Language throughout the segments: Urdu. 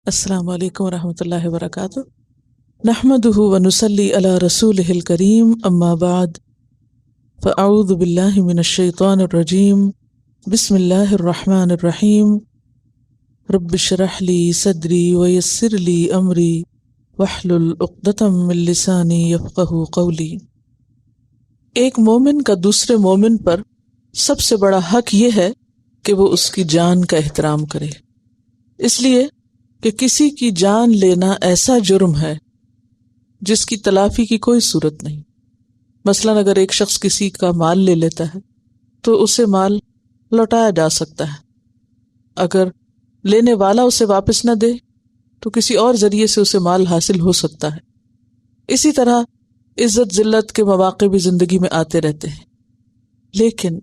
السلام علیکم ورحمۃ اللہ وبرکاتہ۔ نحمدہ ونصلی علی رسولہ الکریم، اما بعد فاعوذ باللہ من الشیطان الرجیم، بسم اللہ الرحمن الرحیم۔ رب اشرح لی صدری ویسر لی امری واحلل عقدۃ من لسانی یفقہوا قولی۔ ایک مومن کا دوسرے مومن پر سب سے بڑا حق یہ ہے کہ وہ اس کی جان کا احترام کرے، اس لیے کہ کسی کی جان لینا ایسا جرم ہے جس کی تلافی کی کوئی صورت نہیں۔ مثلاً اگر ایک شخص کسی کا مال لے لیتا ہے تو اسے مال لوٹایا جا سکتا ہے، اگر لینے والا اسے واپس نہ دے تو کسی اور ذریعے سے اسے مال حاصل ہو سکتا ہے۔ اسی طرح عزت ذلت کے مواقع بھی زندگی میں آتے رہتے ہیں، لیکن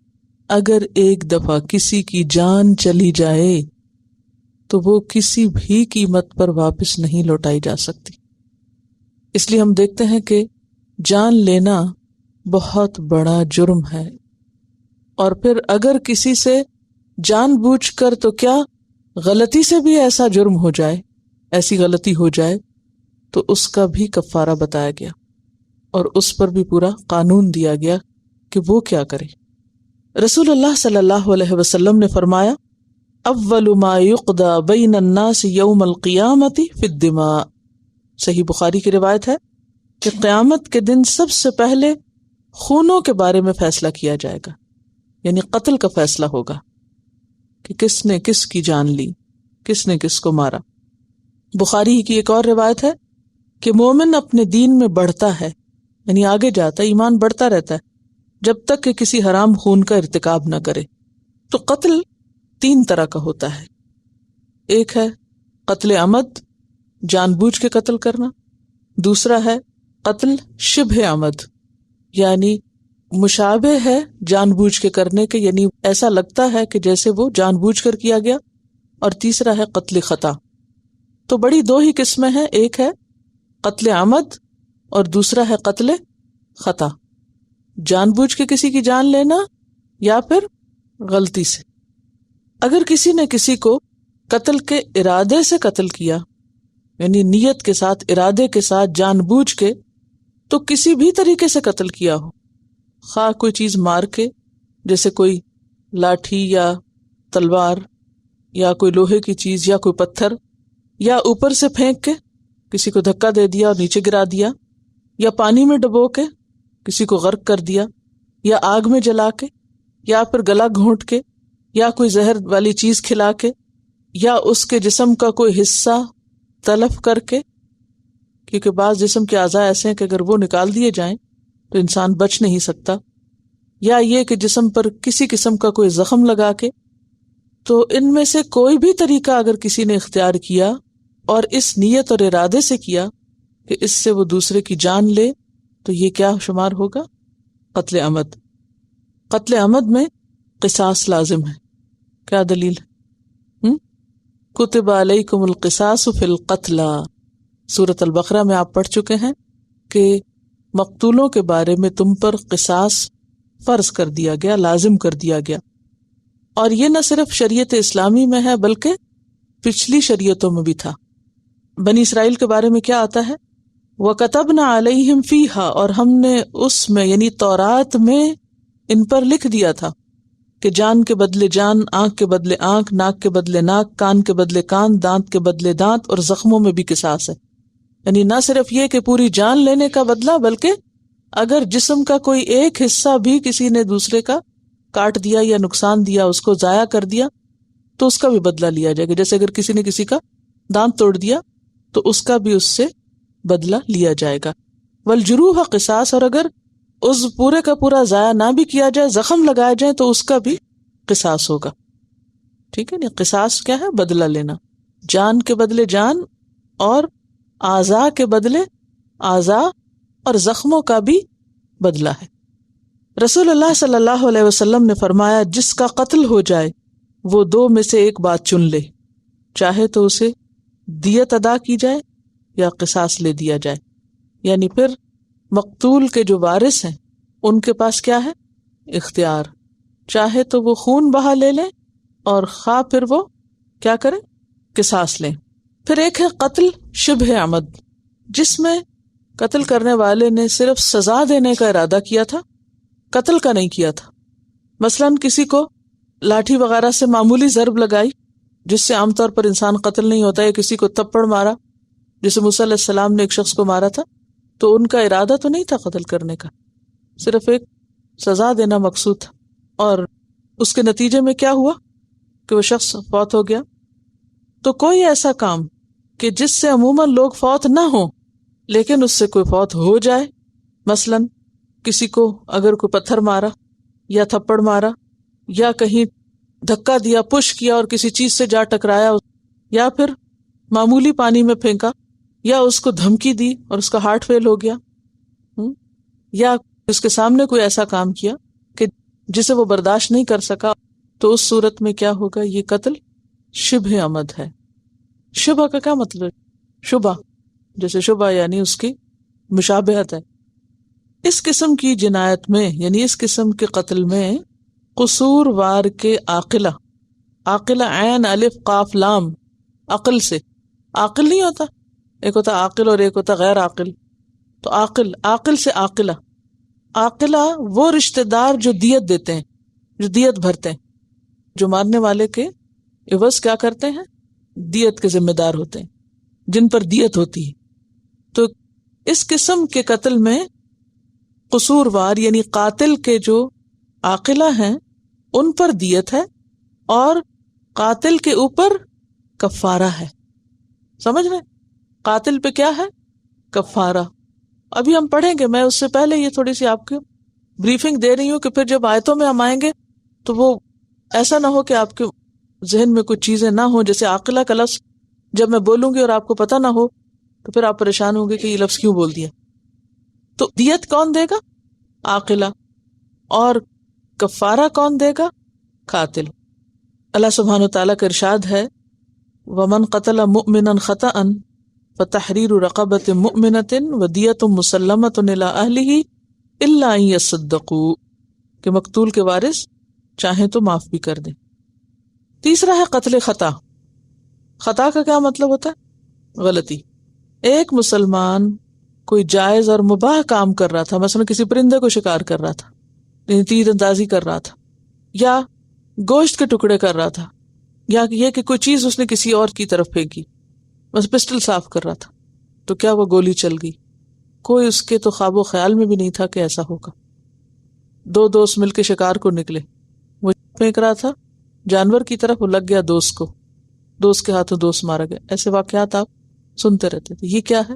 اگر ایک دفعہ کسی کی جان چلی جائے تو وہ کسی بھی قیمت پر واپس نہیں لوٹائی جا سکتی۔ اس لیے ہم دیکھتے ہیں کہ جان لینا بہت بڑا جرم ہے، اور پھر اگر کسی سے جان بوجھ کر تو کیا غلطی سے بھی ایسا جرم ہو جائے، ایسی غلطی ہو جائے تو اس کا بھی کفارہ بتایا گیا، اور اس پر بھی پورا قانون دیا گیا کہ وہ کیا کرے۔ رسول اللہ صلی اللہ علیہ وسلم نے فرمایا، اول ما یقضی بین الناس یوم القیامت فی الدماء۔ صحیح بخاری کی روایت ہے کہ قیامت کے دن سب سے پہلے خونوں کے بارے میں فیصلہ کیا جائے گا، یعنی قتل کا فیصلہ ہوگا کہ کس نے کس کی جان لی، کس نے کس کو مارا۔ بخاری کی ایک اور روایت ہے کہ مومن اپنے دین میں بڑھتا ہے، یعنی آگے جاتا ہے، ایمان بڑھتا رہتا ہے جب تک کہ کسی حرام خون کا ارتکاب نہ کرے۔ تو قتل تین طرح کا ہوتا ہے، ایک ہے قتل عمد، جان بوجھ کے قتل کرنا، دوسرا ہے قتل شبہ عمد، یعنی مشابہ ہے جان بوجھ کے کرنے کے، یعنی ایسا لگتا ہے کہ جیسے وہ جان بوجھ کر کیا گیا، اور تیسرا ہے قتل خطا۔ تو بڑی دو ہی قسمیں ہیں، ایک ہے قتل عمد اور دوسرا ہے قتل خطا، جان بوجھ کے کسی کی جان لینا یا پھر غلطی سے۔ اگر کسی نے کسی کو قتل کے ارادے سے قتل کیا، یعنی نیت کے ساتھ، ارادے کے ساتھ، جان بوجھ کے، تو کسی بھی طریقے سے قتل کیا ہو، خواہ کوئی چیز مار کے، جیسے کوئی لاٹھی یا تلوار یا کوئی لوہے کی چیز یا کوئی پتھر، یا اوپر سے پھینک کے کسی کو دھکا دے دیا اور نیچے گرا دیا، یا پانی میں ڈبو کے کسی کو غرق کر دیا، یا آگ میں جلا کے، یا پھر گلا گھونٹ کے، یا کوئی زہر والی چیز کھلا کے، یا اس کے جسم کا کوئی حصہ تلف کر کے، کیونکہ بعض جسم کے اعضاء ایسے ہیں کہ اگر وہ نکال دیے جائیں تو انسان بچ نہیں سکتا، یا یہ کہ جسم پر کسی قسم کا کوئی زخم لگا کے۔ تو ان میں سے کوئی بھی طریقہ اگر کسی نے اختیار کیا اور اس نیت اور ارادے سے کیا کہ اس سے وہ دوسرے کی جان لے، تو یہ کیا شمار ہوگا؟ قتل عمد۔ قتل عمد میں قصاص لازم ہے۔ کیا دلیل ہے؟ کتب علیکم القصاص فی القتلی، سورۃ البقرہ میں آپ پڑھ چکے ہیں کہ مقتولوں کے بارے میں تم پر قصاص فرض کر دیا گیا، لازم کر دیا گیا۔ اور یہ نہ صرف شریعت اسلامی میں ہے بلکہ پچھلی شریعتوں میں بھی تھا۔ بنی اسرائیل کے بارے میں کیا آتا ہے؟ وَكَتَبْنَا عَلَيْهِمْ فِيهَا، اور ہم نے اس میں یعنی تورات میں ان پر لکھ دیا تھا کہ جان کے بدلے جان، آنکھ کے بدلے آنکھ، ناک کے بدلے ناک، کان کے بدلے کان، دانت کے بدلے دانت، اور زخموں میں بھی قصاص ہے۔ یعنی نہ صرف یہ کہ پوری جان لینے کا بدلہ، بلکہ اگر جسم کا کوئی ایک حصہ بھی کسی نے دوسرے کا کاٹ دیا یا نقصان دیا، اس کو ضائع کر دیا، تو اس کا بھی بدلہ لیا جائے گا۔ جیسے اگر کسی نے کسی کا دانت توڑ دیا تو اس کا بھی اس سے بدلہ لیا جائے گا۔ والجروح قصاص، اور اگر اس پورے کا پورا ضائع نہ بھی کیا جائے، زخم لگائے جائیں، تو اس کا بھی قصاص ہوگا۔ ٹھیک ہے نا؟ قصاص کیا ہے؟ بدلہ لینا، جان کے بدلے جان، اور اعضاء کے بدلے اعضاء، اور زخموں کا بھی بدلہ ہے۔ رسول اللہ صلی اللہ علیہ وسلم نے فرمایا، جس کا قتل ہو جائے وہ دو میں سے ایک بات چن لے، چاہے تو اسے دیت ادا کی جائے یا قصاص لے دیا جائے۔ یعنی پھر مقتول کے جو وارث ہیں ان کے پاس کیا ہے؟ اختیار، چاہے تو وہ خون بہا لے لیں، اور خواہ پھر وہ کیا کریں؟ قصاص لیں۔ پھر ایک ہے قتل شبہ عمد، جس میں قتل کرنے والے نے صرف سزا دینے کا ارادہ کیا تھا، قتل کا نہیں کیا تھا۔ مثلاً کسی کو لاٹھی وغیرہ سے معمولی ضرب لگائی جس سے عام طور پر انسان قتل نہیں ہوتا، یا کسی کو تپڑ مارا جسے موسیٰ علیہ السلام نے ایک شخص کو مارا تھا، تو ان کا ارادہ تو نہیں تھا قتل کرنے کا، صرف ایک سزا دینا مقصود تھا، اور اس کے نتیجے میں کیا ہوا کہ وہ شخص فوت ہو گیا۔ تو کوئی ایسا کام کہ جس سے عموماً لوگ فوت نہ ہوں لیکن اس سے کوئی فوت ہو جائے، مثلاً کسی کو اگر کوئی پتھر مارا یا تھپڑ مارا یا کہیں دھکا دیا، پش کیا اور کسی چیز سے جا ٹکرایا، یا پھر معمولی پانی میں پھینکا، یا اس کو دھمکی دی اور اس کا ہارٹ فیل ہو گیا، یا اس کے سامنے کوئی ایسا کام کیا کہ جسے وہ برداشت نہیں کر سکا، تو اس صورت میں کیا ہوگا؟ یہ قتل شبہ عمد ہے۔ شبہ کا کیا مطلب؟ شبہ، جیسے شبہ یعنی اس کی مشابہت ہے۔ اس قسم کی جنایت میں، یعنی اس قسم کے قتل میں، قصور وار کے عاقلہ، عاقلہ عین الف قاف لام، عقل سے، عاقل نہیں ہوتا، ایک ہوتا عاقل اور ایک ہوتا غیر عاقل، تو عاقل سے عاقلہ، عاقلہ وہ رشتہ دار جو دیت دیتے ہیں، جو دیت بھرتے ہیں، جو مارنے والے کے عوض کیا کرتے ہیں؟ دیت کے ذمہ دار ہوتے ہیں، جن پر دیت ہوتی ہے۔ تو اس قسم کے قتل میں قصور وار یعنی قاتل کے جو عاقلہ ہیں ان پر دیت ہے، اور قاتل کے اوپر کفارہ ہے۔ سمجھ رہے؟ قاتل پہ کیا ہے؟ کفارہ۔ ابھی ہم پڑھیں گے، میں اس سے پہلے یہ تھوڑی سی آپ کو بریفنگ دے رہی ہوں کہ پھر جب آیتوں میں ہم آئیں گے تو وہ ایسا نہ ہو کہ آپ کے ذہن میں کچھ چیزیں نہ ہوں، جیسے عاقلہ کا لفظ جب میں بولوں گی اور آپ کو پتہ نہ ہو تو پھر آپ پریشان ہوں گے کہ یہ لفظ کیوں بول دیا۔ تو دیت کون دے گا؟ عاقلہ۔ اور کفارہ کون دے گا؟ قاتل۔ اللہ سبحانہ وتعالیٰ کا ارشاد ہے، وَمَنْ قَتَلَ مُؤْمِنًا خَطَأً فَتَحْرِيرُ رَقَبَةٍ مُؤْمِنَةٍ وَدِيَةٌ مُسَلَّمَةٌ إِلَىٰ أَهْلِهِ إِلَّا أَن يَصَّدَّقُوا، کہ مقتول کے وارث چاہیں تو معاف بھی کر دیں۔ تیسرا ہے قتل خطا۔ خطا کا کیا مطلب ہوتا ہے؟ غلطی۔ ایک مسلمان کوئی جائز اور مباح کام کر رہا تھا، مثلا کسی پرندے کو شکار کر رہا تھا، تیر اندازی کر رہا تھا، یا گوشت کے ٹکڑے کر رہا تھا، یا یہ کہ کوئی چیز اس نے کسی اور کی طرف پھینکی، بس پسٹل صاف کر رہا تھا، تو کیا وہ گولی چل گئی؟ کوئی اس کے تو خواب و خیال میں بھی نہیں تھا کہ ایسا ہوگا۔ دو دوست مل کے شکار کو نکلے، وہ پھینک رہا تھا جانور کی طرف، وہ لگ گیا دوست کو، دوست کے ہاتھوں دوست مارا گیا۔ ایسے واقعات آپ سنتے رہتے تھے۔ یہ کیا ہے؟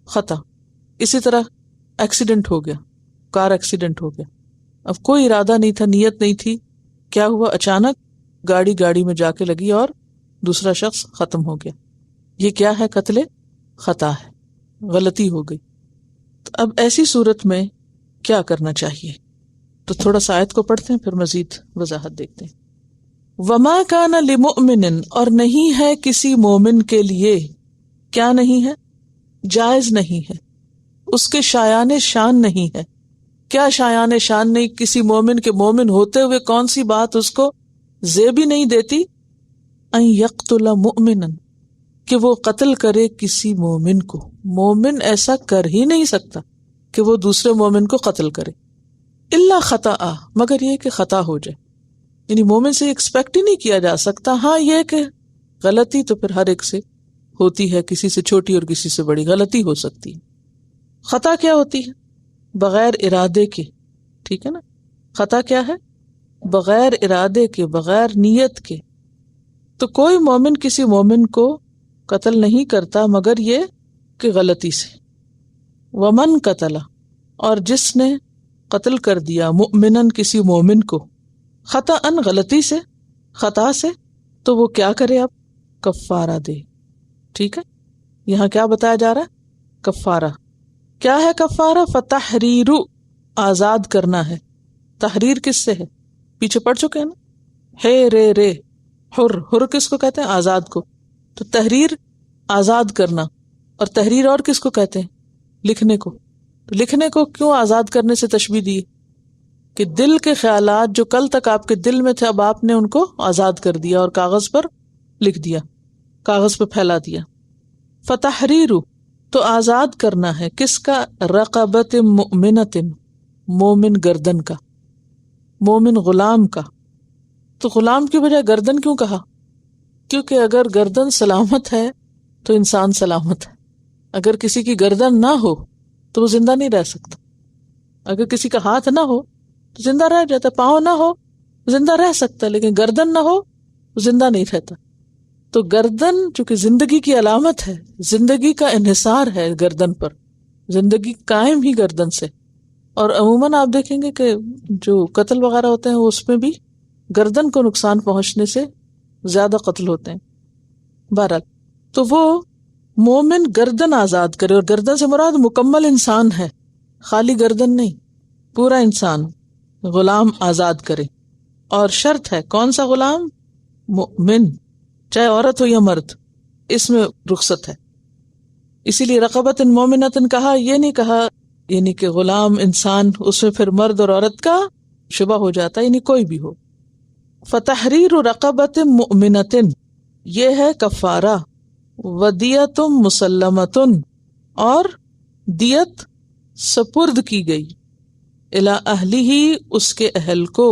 خطا۔ اسی طرح ایکسیڈنٹ ہو گیا، کار ایکسیڈنٹ ہو گیا، اب کوئی ارادہ نہیں تھا، نیت نہیں تھی، کیا ہوا؟ اچانک گاڑی میں جا کے لگی اور دوسرا شخص ختم ہو گیا۔ یہ کیا ہے؟ قتل خطا ہے، غلطی ہو گئی۔ تو اب ایسی صورت میں کیا کرنا چاہیے؟ تو تھوڑا سا آیت کو پڑھتے ہیں پھر مزید وضاحت دیکھتے ہیں۔ وما کان لمؤمن، اور نہیں ہے کسی مومن کے لیے، کیا نہیں ہے؟ جائز نہیں ہے، اس کے شایان شان نہیں ہے۔ کیا شایان شان نہیں؟ کسی مومن کے مومن ہوتے ہوئے کون سی بات اس کو زیب بھی نہیں دیتی؟ ان یقتل مؤمنا، کہ وہ قتل کرے کسی مومن کو۔ مومن ایسا کر ہی نہیں سکتا کہ وہ دوسرے مومن کو قتل کرے، الا خطا، مگر یہ کہ خطا ہو جائے، یعنی مومن سے ایکسپیکٹ ہی نہیں کیا جا سکتا۔ ہاں یہ کہ غلطی تو پھر ہر ایک سے ہوتی ہے، کسی سے چھوٹی اور کسی سے بڑی غلطی ہو سکتی ہے۔ خطا کیا ہوتی ہے؟ بغیر ارادے کے، ٹھیک ہے نا؟ خطا کیا ہے؟ بغیر ارادے کے، بغیر نیت کے۔ تو کوئی مومن کسی مومن کو قتل نہیں کرتا مگر یہ کہ غلطی سے۔ ومن قتل، اور جس نے قتل کر دیا، مؤمنن کسی مومن کو، خطأً غلطی سے، خطا سے، تو وہ کیا کرے؟ اب کفارہ دے۔ ٹھیک ہے، یہاں کیا بتایا جا رہا ہے؟ کفارہ۔ کیا ہے کفارہ؟ فتحریر، آزاد کرنا ہے۔ تحریر کس سے ہے؟ پیچھے پڑھ چکے ہیں نا، ہے رے رے، حر کس کو کہتے ہیں؟ آزاد کو۔ تو تحریر آزاد کرنا، اور تحریر اور کس کو کہتے ہیں؟ لکھنے کو۔ تو لکھنے کو کیوں آزاد کرنے سے تشبیہ دی؟ کہ دل کے خیالات جو کل تک آپ کے دل میں تھے، اب آپ نے ان کو آزاد کر دیا اور کاغذ پر لکھ دیا، کاغذ پہ پھیلا دیا۔ فتحریر تو آزاد کرنا ہے، کس کا؟ رقبت مؤمنۃ، مومن گردن کا، مومن غلام کا۔ تو غلام کی بجائے گردن کیوں کہا؟ کیونکہ اگر گردن سلامت ہے تو انسان سلامت ہے، اگر کسی کی گردن نہ ہو تو وہ زندہ نہیں رہ سکتا۔ اگر کسی کا ہاتھ نہ ہو تو زندہ رہ جاتا، پاؤں نہ ہو زندہ رہ سکتا، لیکن گردن نہ ہو زندہ نہیں رہتا۔ تو گردن چونکہ زندگی کی علامت ہے، زندگی کا انحصار ہے گردن پر، زندگی قائم ہی گردن سے۔ اور عموماً آپ دیکھیں گے کہ جو قتل وغیرہ ہوتے ہیں اس میں بھی گردن کو نقصان پہنچنے سے زیادہ قتل ہوتے ہیں۔ بہرحال تو وہ مومن گردن آزاد کرے، اور گردن سے مراد مکمل انسان ہے، خالی گردن نہیں، پورا انسان غلام آزاد کرے۔ اور شرط ہے، کون سا غلام؟ مؤمن، چاہے عورت ہو یا مرد، اس میں رخصت ہے۔ اسی لیے رقبۃ مومنۃ کہا، یہ نہیں کہا یعنی کہ غلام انسان، اس میں پھر مرد اور عورت کا شبہ ہو جاتا ہے، یعنی کوئی بھی ہو۔ فتحریر رقبۃ مؤمنۃ، یہ ہے کفارہ۔ ودیۃ مسلمۃ، اور دیت سپرد کی گئی، الی اہلہ، اس کے اہل کو۔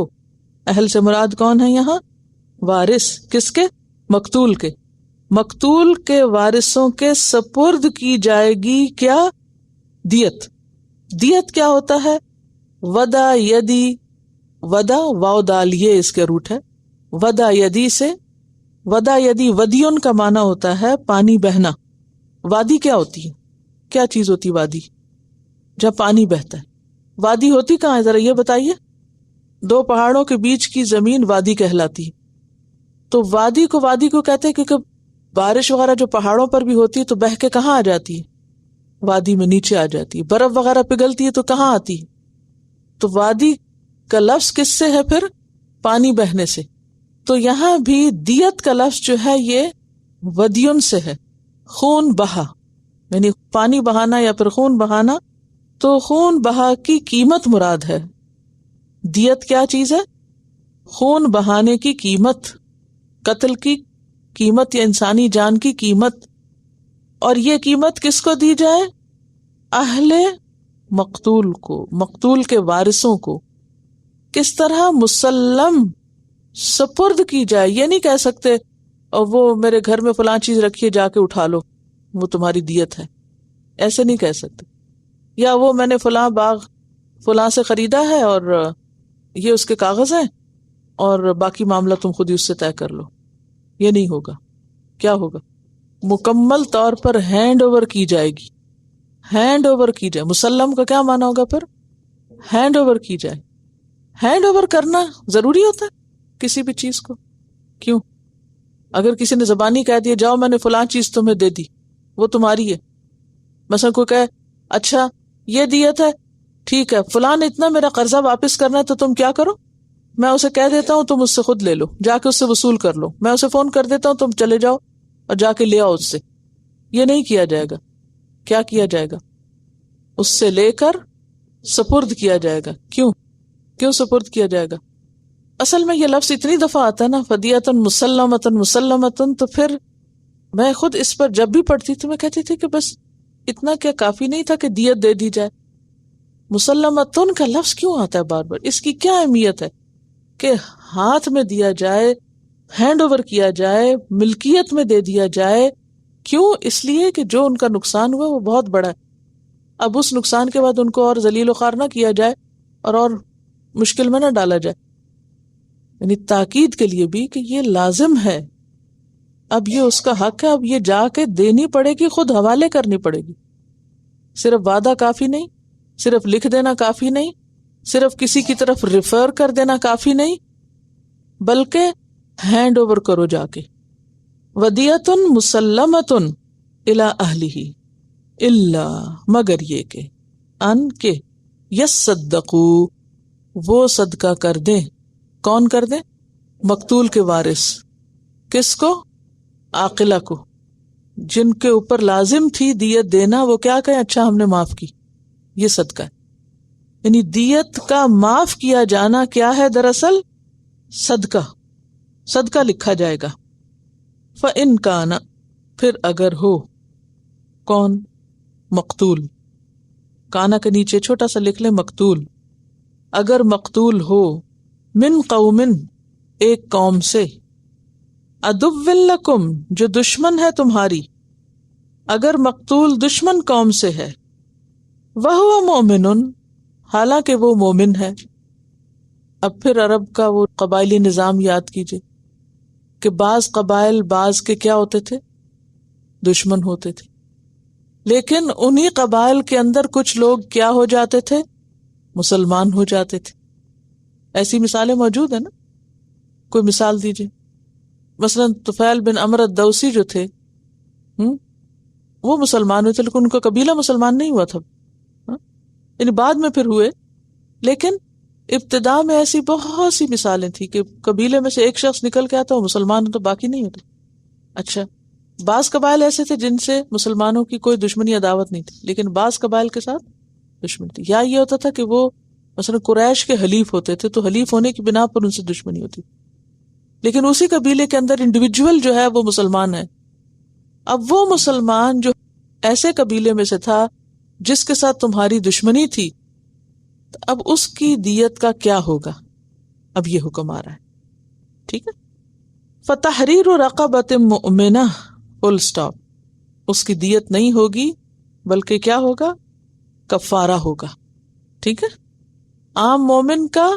اہل سے مراد کون ہے یہاں؟ وارث، کس کے؟ مقتول کے۔ مقتول کے وارثوں کے سپرد کی جائے گی کیا؟ دیت۔ دیت کیا ہوتا ہے؟ ودا یدی، ودا واو دال یہ اس کے روٹ ہے، ودا یدی سے، ودا یدی ودیون کا معنی ہوتا ہے پانی بہنا۔ وادی کیا ہوتی ہے؟ کیا چیز ہوتی وادی؟ جہاں پانی بہتا ہے۔ وادی ہوتی کہاں ہے ذرا یہ بتائیے؟ دو پہاڑوں کے بیچ کی زمین وادی کہلاتی ہے۔ تو وادی کو کہتے ہیں کیونکہ بارش وغیرہ جو پہاڑوں پر بھی ہوتی ہے تو بہہ کے کہاں آ جاتی ہے؟ وادی میں نیچے آ جاتی ہے۔ برف وغیرہ پگھلتی ہے تو کہاں آتی ہے؟ تو وادی کا لفظ کس سے ہے پھر؟ پانی بہنے سے۔ تو یہاں بھی دیت کا لفظ جو ہے یہ ودیون سے ہے، خون بہا، یعنی پانی بہانا یا پھر خون بہانا۔ تو خون بہا کی قیمت مراد ہے۔ دیت کیا چیز ہے؟ خون بہانے کی قیمت، قتل کی قیمت یا انسانی جان کی قیمت۔ اور یہ قیمت کس کو دی جائے؟ اہل مقتول کو، مقتول کے وارثوں کو۔ کس طرح؟ مسلم، سپرد کی جائے۔ یہ نہیں کہہ سکتے اور وہ میرے گھر میں فلاں چیز رکھیے جا کے اٹھا لو، وہ تمہاری دیت ہے، ایسے نہیں کہہ سکتے۔ یا وہ میں نے فلاں باغ فلاں سے خریدا ہے اور یہ اس کے کاغذ ہیں اور باقی معاملہ تم خود ہی اس سے طے کر لو، یہ نہیں ہوگا۔ کیا ہوگا؟ مکمل طور پر ہینڈ اوور کی جائے گی، ہینڈ اوور کی جائے۔ مسلم کا کیا معنی ہوگا پھر؟ ہینڈ اوور کی جائے۔ ہینڈ اوور کرنا ضروری ہوتا ہے کسی بھی چیز کو؟ کیوں؟ اگر کسی نے زبانی کہہ دیا جاؤ میں نے فلاں چیز تمہیں دے دی، وہ تمہاری ہے۔ مثلا کوئی کہے اچھا یہ دیت ہے، ٹھیک ہے فلاں نے اتنا میرا قرضہ واپس کرنا ہے تو تم کیا کرو، میں اسے کہہ دیتا ہوں تم اس سے خود لے لو، جا کے اس سے وصول کر لو، میں اسے فون کر دیتا ہوں تم چلے جاؤ اور جا کے لے آؤ اس سے۔ یہ نہیں کیا جائے گا۔ کیا کیا جائے گا؟ اس سے لے کر سپرد کیا جائے گا۔ کیوں سپرد کیا جائے گا؟ اصل میں یہ لفظ اتنی دفعہ آتا ہے نا، فدیۃ مسلمۃ مسلمۃ، تو پھر میں خود اس پر جب بھی پڑھتی تو میں کہتی تھی کہ بس اتنا کیا کافی نہیں تھا کہ دیت دے دی جائے؟ مسلمتن کا لفظ کیوں آتا ہے بار بار؟ اس کی کیا اہمیت ہے کہ ہاتھ میں دیا جائے، ہینڈ اوور کیا جائے، ملکیت میں دے دیا جائے؟ کیوں؟ اس لیے کہ جو ان کا نقصان ہوا وہ بہت بڑا ہے۔ اب اس نقصان کے بعد ان کو اور ذلیل و خوار نہ کیا جائے اور مشکل میں نہ ڈالا جائے، یعنی تاکید کے لیے بھی کہ یہ لازم ہے، اب یہ اس کا حق ہے، اب یہ جا کے دینی پڑے گی، خود حوالے کرنی پڑے گی۔ صرف وعدہ کافی نہیں، صرف لکھ دینا کافی نہیں، صرف کسی کی طرف ریفر کر دینا کافی نہیں، بلکہ ہینڈ اوور کرو جا کے۔ ودیۃ مسلمۃ الی اہلہ، الا مگر یہ کہ ان کے یصدقوا وہ صدقہ کر دیں۔ کون کر دیں؟ مقتول کے وارث۔ کس کو؟ عاقلہ کو، جن کے اوپر لازم تھی دیت دینا، وہ کیا کہیں اچھا ہم نے معاف کی، یہ صدقہ ہے۔ یعنی دیت کا معاف کیا جانا کیا ہے دراصل؟ صدقہ، صدقہ لکھا جائے گا۔ فَإِن كَانَ پھر اگر ہو، کون؟ مقتول. کانا کے نیچے چھوٹا سا لکھ لیں مقتول. اگر مقتول ہو من قومن ایک قوم سے، عدو لکم جو دشمن ہے تمہاری، اگر مقتول دشمن قوم سے ہے، وہو مومن حالانکہ وہ مومن ہے. اب پھر عرب کا وہ قبائلی نظام یاد کیجئے کہ بعض قبائل بعض کے کیا ہوتے تھے؟ دشمن ہوتے تھے، لیکن انہی قبائل کے اندر کچھ لوگ کیا ہو جاتے تھے؟ مسلمان ہو جاتے تھے. ایسی مثالیں موجود ہیں نا؟ کوئی مثال دیجئے. مثلا طفیل بن عمرو الدوسی جو تھے وہ مسلمان ہوئے تھے، لیکن ان کا قبیلہ مسلمان نہیں ہوا تھا. یعنی بعد میں پھر ہوئے، لیکن ابتدا میں ایسی بہت سی مثالیں تھی کہ قبیلے میں سے ایک شخص نکل کے آتا وہ مسلمان ہو تو باقی نہیں ہوتے. اچھا، بعض قبائل ایسے تھے جن سے مسلمانوں کی کوئی دشمنی عداوت نہیں تھی، لیکن بعض قبائل کے ساتھ دشمنی تھی. یا یہ ہوتا تھا کہ وہ مثلا قریش کے حلیف ہوتے تھے تو حلیف ہونے کی بنا پر ان سے دشمنی ہوتی، لیکن اسی قبیلے کے اندر انڈیویجول جو ہے وہ مسلمان ہے. اب وہ مسلمان جو ایسے قبیلے میں سے تھا جس کے ساتھ تمہاری دشمنی تھی، اب اس کی دیت کا کیا ہوگا؟ اب یہ حکم آ رہا ہے. ٹھیک ہے. فتحریر رقبۃ مؤمنہ فل سٹاپ. اس کی دیت نہیں ہوگی بلکہ کیا ہوگا؟ کفارہ ہوگا. ٹھیک ہے. عام مومن کا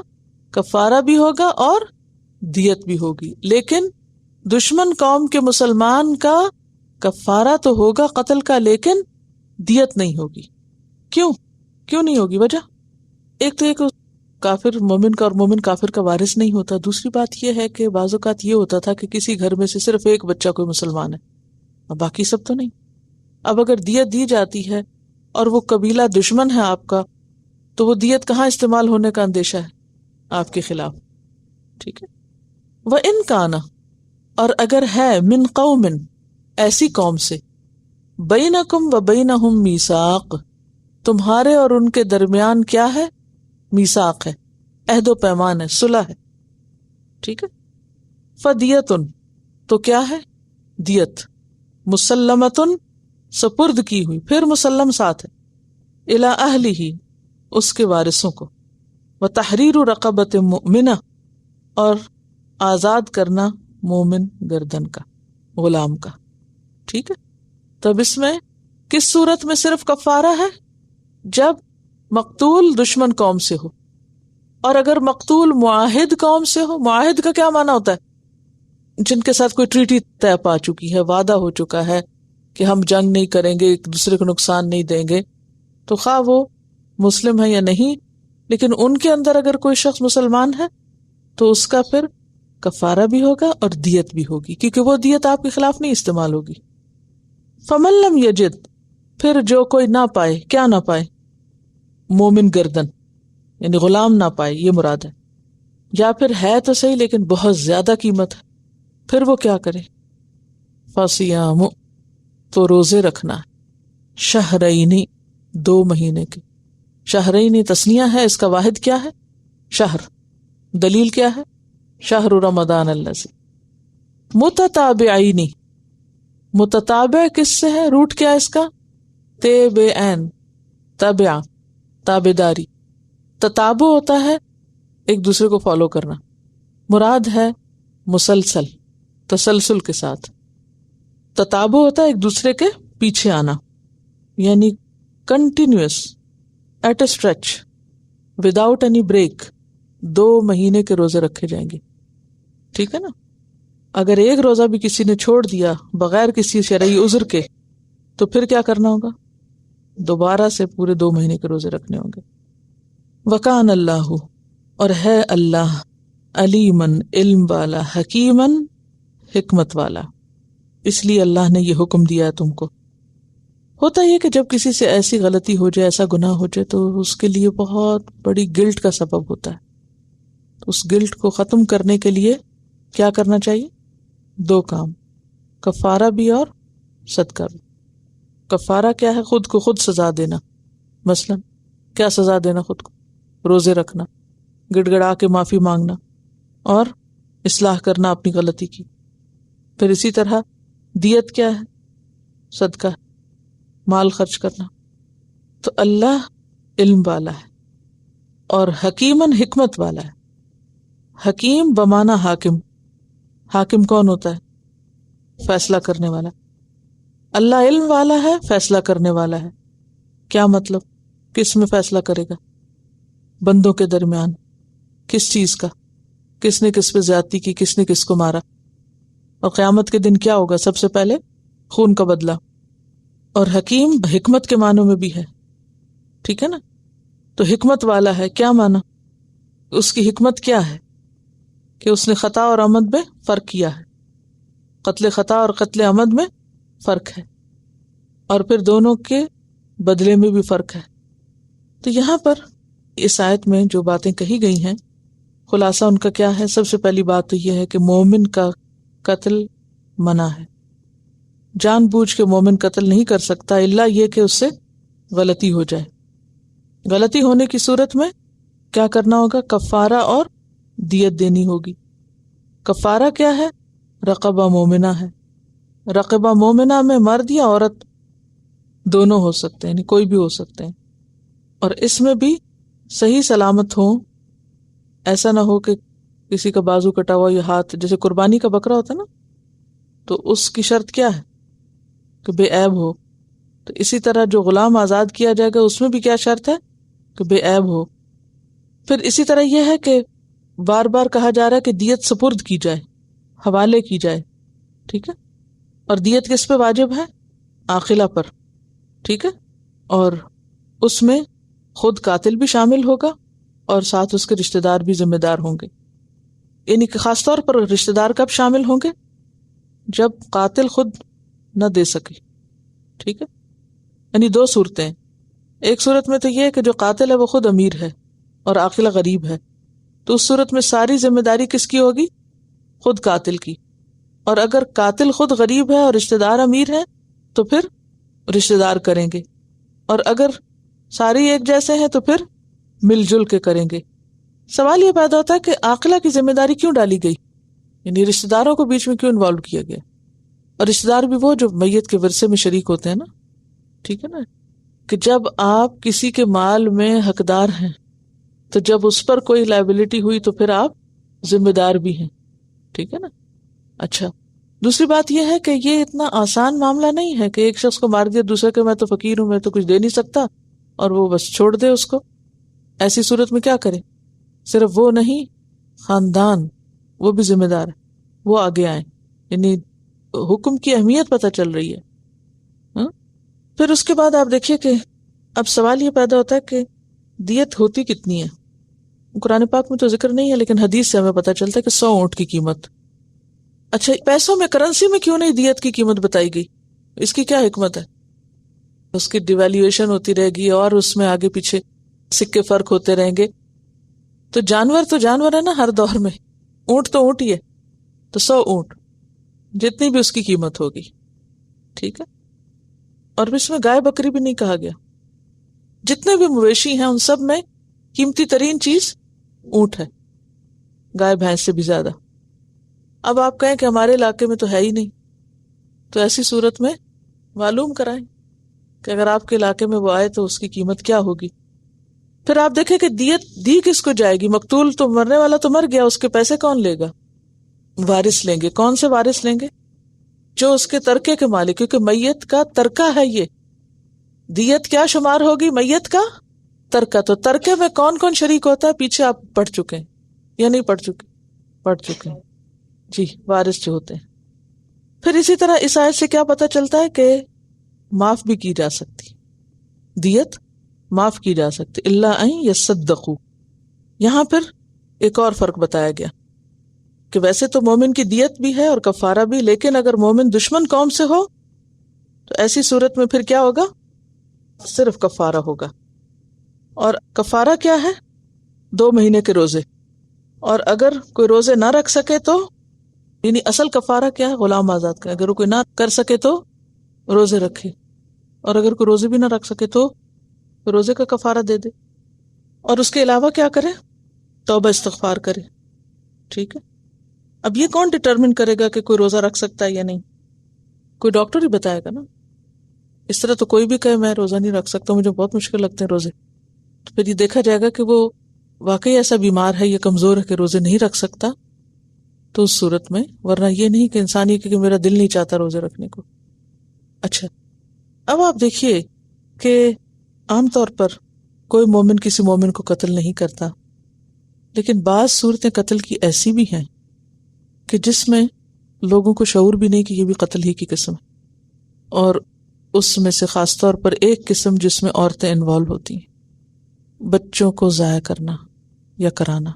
کفارہ بھی ہوگا اور دیت بھی ہوگی، لیکن دشمن قوم کے مسلمان کا کفارہ تو ہوگا قتل کا، لیکن دیت نہیں ہوگی. کیوں نہیں ہوگی؟ وجہ ایک تو ایک کافر مومن کا اور مومن کافر کا وارث نہیں ہوتا. دوسری بات یہ ہے کہ بعض اوقات یہ ہوتا تھا کہ کسی گھر میں سے صرف ایک بچہ کوئی مسلمان ہے اور باقی سب تو نہیں. اب اگر دیت دی جاتی ہے اور وہ قبیلہ دشمن ہے آپ کا، تو وہ دیت کہاں استعمال ہونے کا اندیشہ ہے؟ آپ کے خلاف. ٹھیک ہے. وَإِن كَانَ اور اگر ہے من قوم ایسی قوم سے، بینکم وبینہم میثاق تمہارے اور ان کے درمیان کیا ہے؟ میثاق ہے، عہد و پیمان ہے، صلح ہے. ٹھیک ہے. فدیتن تو کیا ہے؟ دیت. مسلمتن سپرد کی ہوئی، پھر مسلم ساتھ ہے، الی اہلہ اس کے وارثوں کو. وتحریر رقبۃ مؤمنہ اور آزاد کرنا مومن گردن کا، غلام کا. ٹھیک ہے. تب اس میں کس صورت میں صرف کفارہ ہے؟ جب مقتول دشمن قوم سے ہو، اور اگر مقتول معاہد قوم سے ہو. معاہد کا کیا معنی ہوتا ہے؟ جن کے ساتھ کوئی ٹریٹی طے پا چکی ہے، وعدہ ہو چکا ہے کہ ہم جنگ نہیں کریں گے، ایک دوسرے کو نقصان نہیں دیں گے. تو خواہ وہ مسلم ہے یا نہیں، لیکن ان کے اندر اگر کوئی شخص مسلمان ہے تو اس کا پھر کفارہ بھی ہوگا اور دیت بھی ہوگی، کیونکہ وہ دیت آپ کے خلاف نہیں استعمال ہوگی. فمن لم یجد پھر جو کوئی نہ پائے، کیا نہ پائے؟ مومن گردن، یعنی غلام نہ پائے، یہ مراد ہے. یا پھر ہے تو صحیح لیکن بہت زیادہ قیمت ہے، پھر وہ کیا کرے؟ فصیام تو روزے رکھنا، شہرینی 2 مہینے کے. شہرینی تسنیہ ہے، اس کا واحد کیا ہے؟ شہر. دلیل کیا ہے؟ شہر رمضان الذی. متتابعین، متتابع کس سے ہے؟ روٹ کیا ہے اس کا؟ تابعین، تابع تابعداری. تتابع ہوتا ہے ایک دوسرے کو فالو کرنا، مراد ہے مسلسل، تسلسل کے ساتھ. تتابع ہوتا ہے ایک دوسرے کے پیچھے آنا، یعنی continuous at a stretch without any break. 2 مہینے کے روزے رکھے جائیں گے. ٹھیک ہے نا. اگر ایک روزہ بھی کسی نے چھوڑ دیا بغیر کسی شرعی عذر کے تو پھر کیا کرنا ہوگا؟ دوبارہ سے پورے 2 مہینے کے روزے رکھنے ہوں گے. وکان اللہ اور ہے اللہ علیمن علم والا، حکیمن حکمت والا. اس لیے اللہ نے یہ حکم دیا ہے تم کو. ہوتا یہ کہ جب کسی سے ایسی غلطی ہو جائے، ایسا گناہ ہو جائے، تو اس کے لیے بہت بڑی گلٹ کا سبب ہوتا ہے. اس گلٹ کو ختم کرنے کے لیے کیا کرنا چاہیے؟ 2 کام، کفارہ بھی اور صدقہ بھی. کفارہ کیا ہے؟ خود کو خود سزا دینا. مثلا کیا سزا دینا خود کو؟ روزے رکھنا، گڑ گڑا کے معافی مانگنا اور اصلاح کرنا اپنی غلطی کی. پھر اسی طرح دیت کیا ہے؟ صدقہ. مال خرچ کرنا. تو اللہ علم والا ہے اور حکیمن حکمت والا ہے. حکیم بمانا حاکم. حاکم کون ہوتا ہے؟ فیصلہ کرنے والا. اللہ علم والا ہے، فیصلہ کرنے والا ہے. کیا مطلب؟ کس میں فیصلہ کرے گا؟ بندوں کے درمیان. کس چیز کا؟ کس نے کس پہ زیادتی کی، کس نے کس کو مارا. اور قیامت کے دن کیا ہوگا؟ سب سے پہلے خون کا بدلہ. اور حکیم حکمت کے معنوں میں بھی ہے، ٹھیک ہے نا. تو حکمت والا ہے کیا معنی؟ اس کی حکمت کیا ہے کہ اس نے خطا اور عمد میں فرق کیا ہے. قتل خطا اور قتل عمد میں فرق ہے، اور پھر دونوں کے بدلے میں بھی فرق ہے. تو یہاں پر اس آیت میں جو باتیں کہی گئی ہیں، خلاصہ ان کا کیا ہے؟ سب سے پہلی بات تو یہ ہے کہ مومن کا قتل منع ہے. جان بوجھ کے مومن قتل نہیں کر سکتا الا یہ کہ اس سے غلطی ہو جائے. غلطی ہونے کی صورت میں کیا کرنا ہوگا؟ کفارہ اور دیت دینی ہوگی. کفارہ کیا ہے؟ رقبہ مومنہ ہے. رقبہ مومنہ میں مرد یا عورت دونوں ہو سکتے ہیں، یعنی کوئی بھی ہو سکتے ہیں، اور اس میں بھی صحیح سلامت ہوں. ایسا نہ ہو کہ کسی کا بازو کٹا ہوا یا ہاتھ، جیسے قربانی کا بکرا ہوتا ہے نا، تو اس کی شرط کیا ہے؟ کہ بے عیب ہو. تو اسی طرح جو غلام آزاد کیا جائے گا اس میں بھی کیا شرط ہے؟ کہ بے عیب ہو. پھر اسی طرح یہ ہے کہ بار بار کہا جا رہا ہے کہ دیت سپرد کی جائے، حوالے کی جائے، ٹھیک ہے. اور دیت کس پہ واجب ہے؟ عاقلہ پر، ٹھیک ہے. اور اس میں خود قاتل بھی شامل ہوگا اور ساتھ اس کے رشتہ دار بھی ذمہ دار ہوں گے. یعنی کہ خاص طور پر رشتہ دار کب شامل ہوں گے؟ جب قاتل خود نہ دے سکے، ٹھیک ہے. یعنی دو صورتیں ہیں. ایک صورت میں تو یہ ہے کہ جو قاتل ہے وہ خود امیر ہے اور عاقلہ غریب ہے، تو اس صورت میں ساری ذمہ داری کس کی ہوگی؟ خود قاتل کی. اور اگر قاتل خود غریب ہے اور رشتہ دار امیر ہے تو پھر رشتہ دار کریں گے. اور اگر ساری ایک جیسے ہیں تو پھر مل جل کے کریں گے. سوال یہ پیدا ہوتا ہے کہ عاقلہ کی ذمہ داری کیوں ڈالی گئی؟ یعنی رشتہ داروں کو بیچ میں کیوں انوالو کیا گیا؟ اور رشتہ دار بھی وہ جو میت کے ورثے میں شریک ہوتے ہیں نا، ٹھیک ہے نا. کہ جب آپ کسی کے مال میں حقدار ہیں تو جب اس پر کوئی لائبلٹی ہوئی تو پھر آپ ذمہ دار بھی ہیں، ٹھیک ہے نا. اچھا، دوسری بات یہ ہے کہ یہ اتنا آسان معاملہ نہیں ہے کہ ایک شخص کو مار دیا، دوسرے کہ میں تو فقیر ہوں، میں تو کچھ دے نہیں سکتا، اور وہ بس چھوڑ دے اس کو. ایسی صورت میں کیا کرے؟ صرف وہ نہیں، خاندان وہ بھی ذمہ دار ہے، وہ آگے آئیں. یعنی حکم کی اہمیت پتہ چل رہی ہے. پھر اس کے بعد آپ دیکھیے کہ اب سوال یہ پیدا ہوتا ہے کہ دیت ہوتی کتنی ہے؟ قرآن پاک میں تو ذکر نہیں ہے، لیکن حدیث سے ہمیں پتہ چلتا ہے کہ 100 اونٹ کی قیمت. اچھا، پیسوں میں، کرنسی میں کیوں نہیں دیت کی قیمت بتائی گئی؟ اس کی کیا حکمت ہے؟ اس کی ڈیویلیویشن ہوتی رہے گی اور اس میں آگے پیچھے سکے فرق ہوتے رہیں گے. تو جانور ہے نا ہر دور میں. اونٹ تو اونٹ ہی ہے، تو 100 اونٹ جتنی بھی اس کی قیمت ہوگی، ٹھیک ہے. اور اس میں گائے بکری بھی نہیں کہا گیا. جتنے بھی مویشی ہیں ان سب میں قیمتی ترین چیز اونٹ ہے، گائے بھینس سے بھی زیادہ. اب آپ کہیں کہ ہمارے علاقے میں تو ہے ہی نہیں، تو ایسی صورت میں معلوم کرائیں کہ اگر آپ کے علاقے میں وہ آئے تو اس کی قیمت کیا ہوگی. پھر آپ دیکھیں کہ دیت دی کس کو جائے گی؟ مقتول تو مرنے والا تو مر گیا، اس کے پیسے کون لے گا؟ وارث لیں گے. کون سے وارث لیں گے؟ جو اس کے ترکے کے مالک، کیونکہ میت کا ترکہ ہے. یہ دیت کیا شمار ہوگی؟ میت کا ترکہ. تو ترکے میں کون کون شریک ہوتا ہے؟ پیچھے آپ پڑھ چکے ہیں یا نہیں پڑھ چکے؟ پڑھ چکے ہیں جی، وارث جو ہوتے ہیں. پھر اسی طرح اس آیت سے کیا پتہ چلتا ہے کہ معاف بھی کی جا سکتی، دیت معاف کی جا سکتی. الا ان یصدقوا. یہاں پھر ایک اور فرق بتایا گیا کہ ویسے تو مومن کی دیت بھی ہے اور کفارہ بھی، لیکن اگر مومن دشمن قوم سے ہو تو ایسی صورت میں پھر کیا ہوگا؟ صرف کفارہ ہوگا. اور کفارہ کیا ہے؟ 2 مہینے کے روزے. اور اگر کوئی روزے نہ رکھ سکے تو، یعنی اصل کفارہ کیا ہے؟ غلام آزاد کا. اگر کوئی نہ کر سکے تو روزے رکھے، اور اگر کوئی روزے بھی نہ رکھ سکے تو روزے کا کفارہ دے دے. اور اس کے علاوہ کیا کرے؟ توبہ استغفار کرے، ٹھیک ہے. اب یہ کون ڈٹرمن کرے گا کہ کوئی روزہ رکھ سکتا ہے یا نہیں؟ کوئی ڈاکٹر ہی بتائے گا نا. اس طرح تو کوئی بھی کہے میں روزہ نہیں رکھ سکتا، مجھے بہت مشکل لگتے ہیں روزے، تو پھر یہ دیکھا جائے گا کہ وہ واقعی ایسا بیمار ہے یا کمزور ہے کہ روزے نہیں رکھ سکتا، تو اس صورت میں، ورنہ یہ نہیں کہ انسان یہ کہ میرا دل نہیں چاہتا روزے رکھنے کو۔ اچھا، اب آپ دیکھیے کہ عام طور پر کوئی مومن کسی مومن کو قتل نہیں کرتا، لیکن بعض صورتیں قتل کی ایسی بھی ہیں کہ جس میں لوگوں کو شعور بھی نہیں کہ یہ بھی قتل ہی کی قسم ہے، اور اس میں سے خاص طور پر ایک قسم جس میں عورتیں انوالو ہوتی ہیں، بچوں کو ضائع کرنا یا کرانا،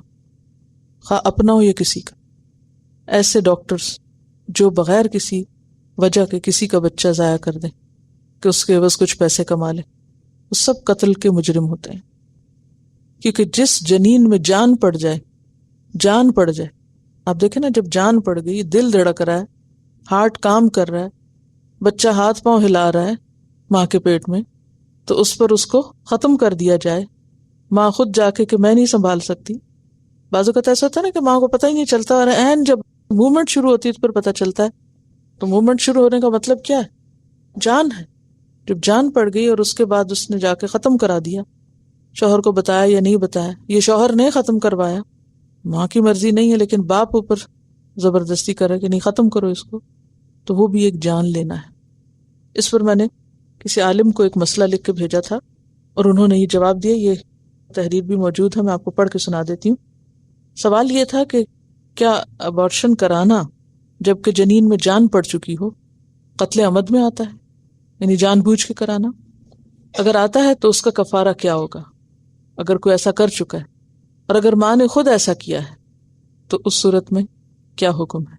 خواہ اپنا ہو یا کسی کا۔ ایسے ڈاکٹرز جو بغیر کسی وجہ کے کسی کا بچہ ضائع کر دیں کہ اس کے بس کچھ پیسے کما لیں، وہ سب قتل کے مجرم ہوتے ہیں، کیونکہ جس جنین میں جان پڑ جائے، آپ دیکھیں نا، جب جان پڑ گئی، دل دھڑک رہا ہے، ہارٹ کام کر رہا ہے، بچہ ہاتھ پاؤں ہلا رہا ہے ماں کے پیٹ میں، تو اس پر اس کو ختم کر دیا جائے، ماں خود جا کے کہ میں نہیں سنبھال سکتی۔ بعض اوقات ایسا ہوتا ہے نا کہ ماں کو پتہ ہی نہیں چلتا، اور عین جب موومنٹ شروع ہوتی ہے تو پھر پتہ چلتا ہے۔ تو موومنٹ شروع ہونے کا مطلب کیا ہے؟ جان ہے۔ جب جان پڑ گئی اور اس کے بعد اس نے جا کے ختم کرا دیا، شوہر کو بتایا یا نہیں بتایا، یہ شوہر نے ختم کروایا، ماں کی مرضی نہیں ہے، لیکن باپ اوپر زبردستی کرے کہ نہیں ختم کرو اس کو، تو وہ بھی ایک جان لینا ہے۔ اس پر میں نے کسی عالم کو ایک مسئلہ لکھ کے بھیجا تھا، اور انہوں نے یہ جواب دیا، یہ تحریر بھی موجود ہے، میں آپ کو پڑھ کے سنا دیتی ہوں۔ سوال یہ تھا کہ کیا ابارشن کرانا جبکہ جنین میں جان پڑ چکی ہو قتل عمد میں آتا ہے، یعنی جان بوجھ کے کرانا؟ اگر آتا ہے تو اس کا کفارہ کیا ہوگا اگر کوئی ایسا کر چکا ہے، اور اگر ماں نے خود ایسا کیا ہے تو اس صورت میں کیا حکم ہے؟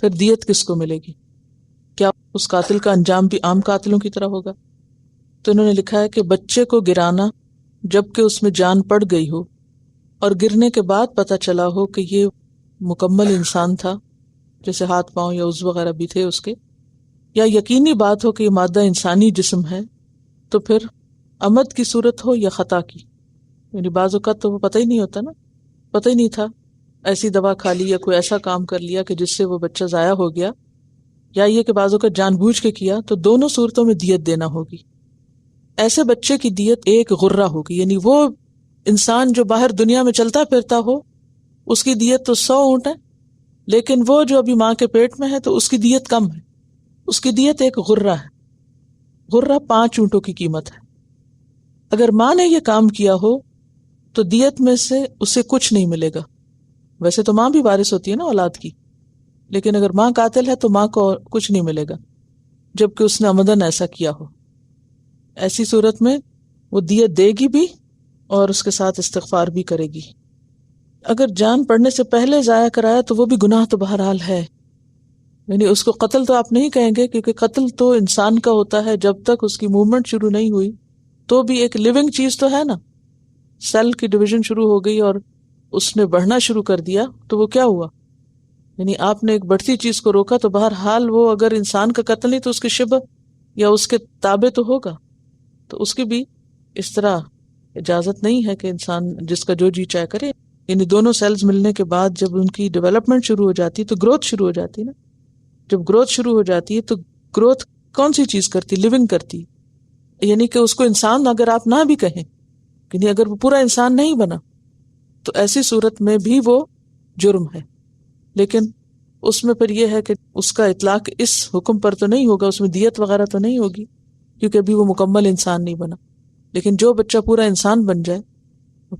پھر دیت کس کو ملے گی؟ کیا اس قاتل کا انجام بھی عام قاتلوں کی طرح ہوگا؟ تو انہوں نے لکھا ہے کہ بچے کو گرانا جبکہ اس میں جان پڑ گئی ہو، اور گرنے کے بعد پتہ چلا ہو کہ یہ مکمل انسان تھا، جیسے ہاتھ پاؤں یا عضو وغیرہ بھی تھے اس کے، یا یقینی بات ہو کہ یہ مادہ انسانی جسم ہے، تو پھر عمد کی صورت ہو یا خطا کی، یعنی بعض اوقات تو وہ پتہ ہی نہیں ہوتا نا، پتہ ہی نہیں تھا، ایسی دوا کھا لی یا کوئی ایسا کام کر لیا کہ جس سے وہ بچہ ضائع ہو گیا، یا یہ کہ بعض اوقات جان بوجھ کے کیا، تو دونوں صورتوں میں دیت دینا ہوگی۔ ایسے بچے کی دیت ایک غرہ ہوگی، یعنی وہ انسان جو باہر دنیا میں چلتا پھرتا ہو اس کی دیت تو 100 اونٹ ہے، لیکن وہ جو ابھی ماں کے پیٹ میں ہے تو اس کی دیت کم ہے، اس کی دیت ایک غرہ ہے، غرہ 5 اونٹوں کی قیمت ہے۔ اگر ماں نے یہ کام کیا ہو تو دیت میں سے اسے کچھ نہیں ملے گا، ویسے تو ماں بھی وارث ہوتی ہے نا اولاد کی، لیکن اگر ماں قاتل ہے تو ماں کو کچھ نہیں ملے گا جبکہ اس نے عمدن ایسا کیا ہو۔ ایسی صورت میں وہ دیت دے گی بھی اور اس کے ساتھ استغفار بھی کرے گی۔ اگر جان پڑنے سے پہلے ضائع کرایا تو وہ بھی گناہ تو بہرحال ہے، یعنی اس کو قتل تو آپ نہیں کہیں گے، کیونکہ قتل تو انسان کا ہوتا ہے جب تک اس کی موومنٹ شروع نہیں ہوئی، تو بھی ایک لیونگ چیز تو ہے نا، سیل کی ڈویژن شروع ہو گئی اور اس نے بڑھنا شروع کر دیا تو وہ کیا ہوا؟ یعنی آپ نے ایک بڑھتی چیز کو روکا تو بہرحال وہ اگر انسان کا قتل نہیں تو اس کی شبہ یا اس کے تابع تو ہوگا، تو اس کی بھی اس طرح اجازت نہیں ہے کہ انسان جس کا جو جی چاہے کرے۔ یعنی دونوں سیلز ملنے کے بعد جب ان کی ڈیولپمنٹ شروع ہو جاتی ہے تو گروتھ شروع ہو جاتی ہے نا، جب گروتھ شروع ہو جاتی ہے تو گروتھ کون سی چیز کرتی؟ لیونگ کرتی، یعنی کہ اس کو انسان اگر آپ نہ بھی کہیں، یعنی اگر وہ پورا انسان نہیں بنا تو ایسی صورت میں بھی وہ جرم ہے، لیکن اس میں پھر یہ ہے کہ اس کا اطلاق اس حکم پر تو نہیں ہوگا، اس میں دیت وغیرہ تو نہیں ہوگی کیونکہ ابھی وہ مکمل انسان نہیں بنا، لیکن جو بچہ پورا انسان بن جائے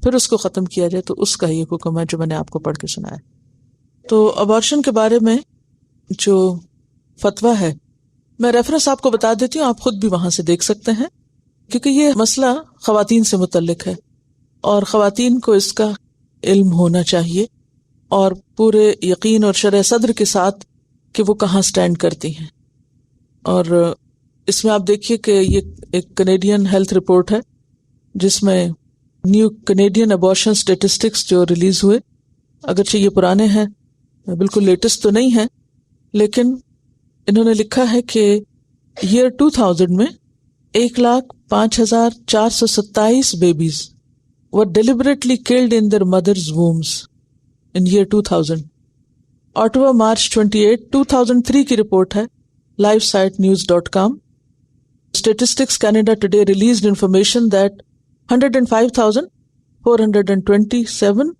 پھر اس کو ختم کیا جائے تو اس کا یہ حکم ہے جو میں نے آپ کو پڑھ کے سنایا۔ تو ابارشن کے بارے میں جو فتویٰ ہے میں ریفرنس آپ کو بتا دیتی ہوں، آپ خود بھی وہاں سے دیکھ سکتے ہیں، کیونکہ یہ مسئلہ خواتین سے متعلق ہے اور خواتین کو اس کا علم ہونا چاہیے اور پورے یقین اور شرح صدر کے ساتھ کہ وہ کہاں سٹینڈ کرتی ہیں۔ اور اس میں آپ دیکھیے کہ یہ ایک کینیڈین ہیلتھ رپورٹ ہے جس میں نیو کینیڈین ابارشن سٹیٹسٹکس جو ریلیز ہوئے، اگرچہ یہ پرانے ہیں، بالکل لیٹسٹ تو نہیں ہے، لیکن انہوں نے لکھا ہے کہ ایئر 2000 میں 1,05,427 babies were deliberately killed in their mothers' wombs in year 2000۔ آٹوا March 28 2003 کی رپورٹ ہے، LifeSiteNews.com۔ Statistics Canada today released information that 105,427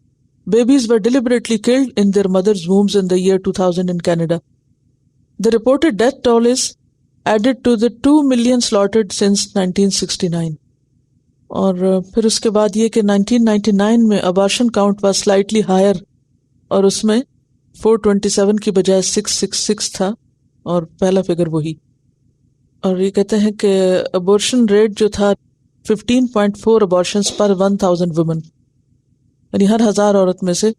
babies were deliberately killed in their mothers' wombs in the year 2000 in Canada. The reported death toll is added to the 2 million slaughtered since 1969. اور پھر اس کے بعد یہ کہ 1999 میں abortion count was slightly higher, اور اس میں 427 کی بجائے 666 تھا، اور پہلا فگر وہی. اور یہ کہتے ہیں کہ ابورشن ریٹ جو تھا 15.4 ابارشنز پر 1000 وومن، یعنی ہر 1000 عورت میں سے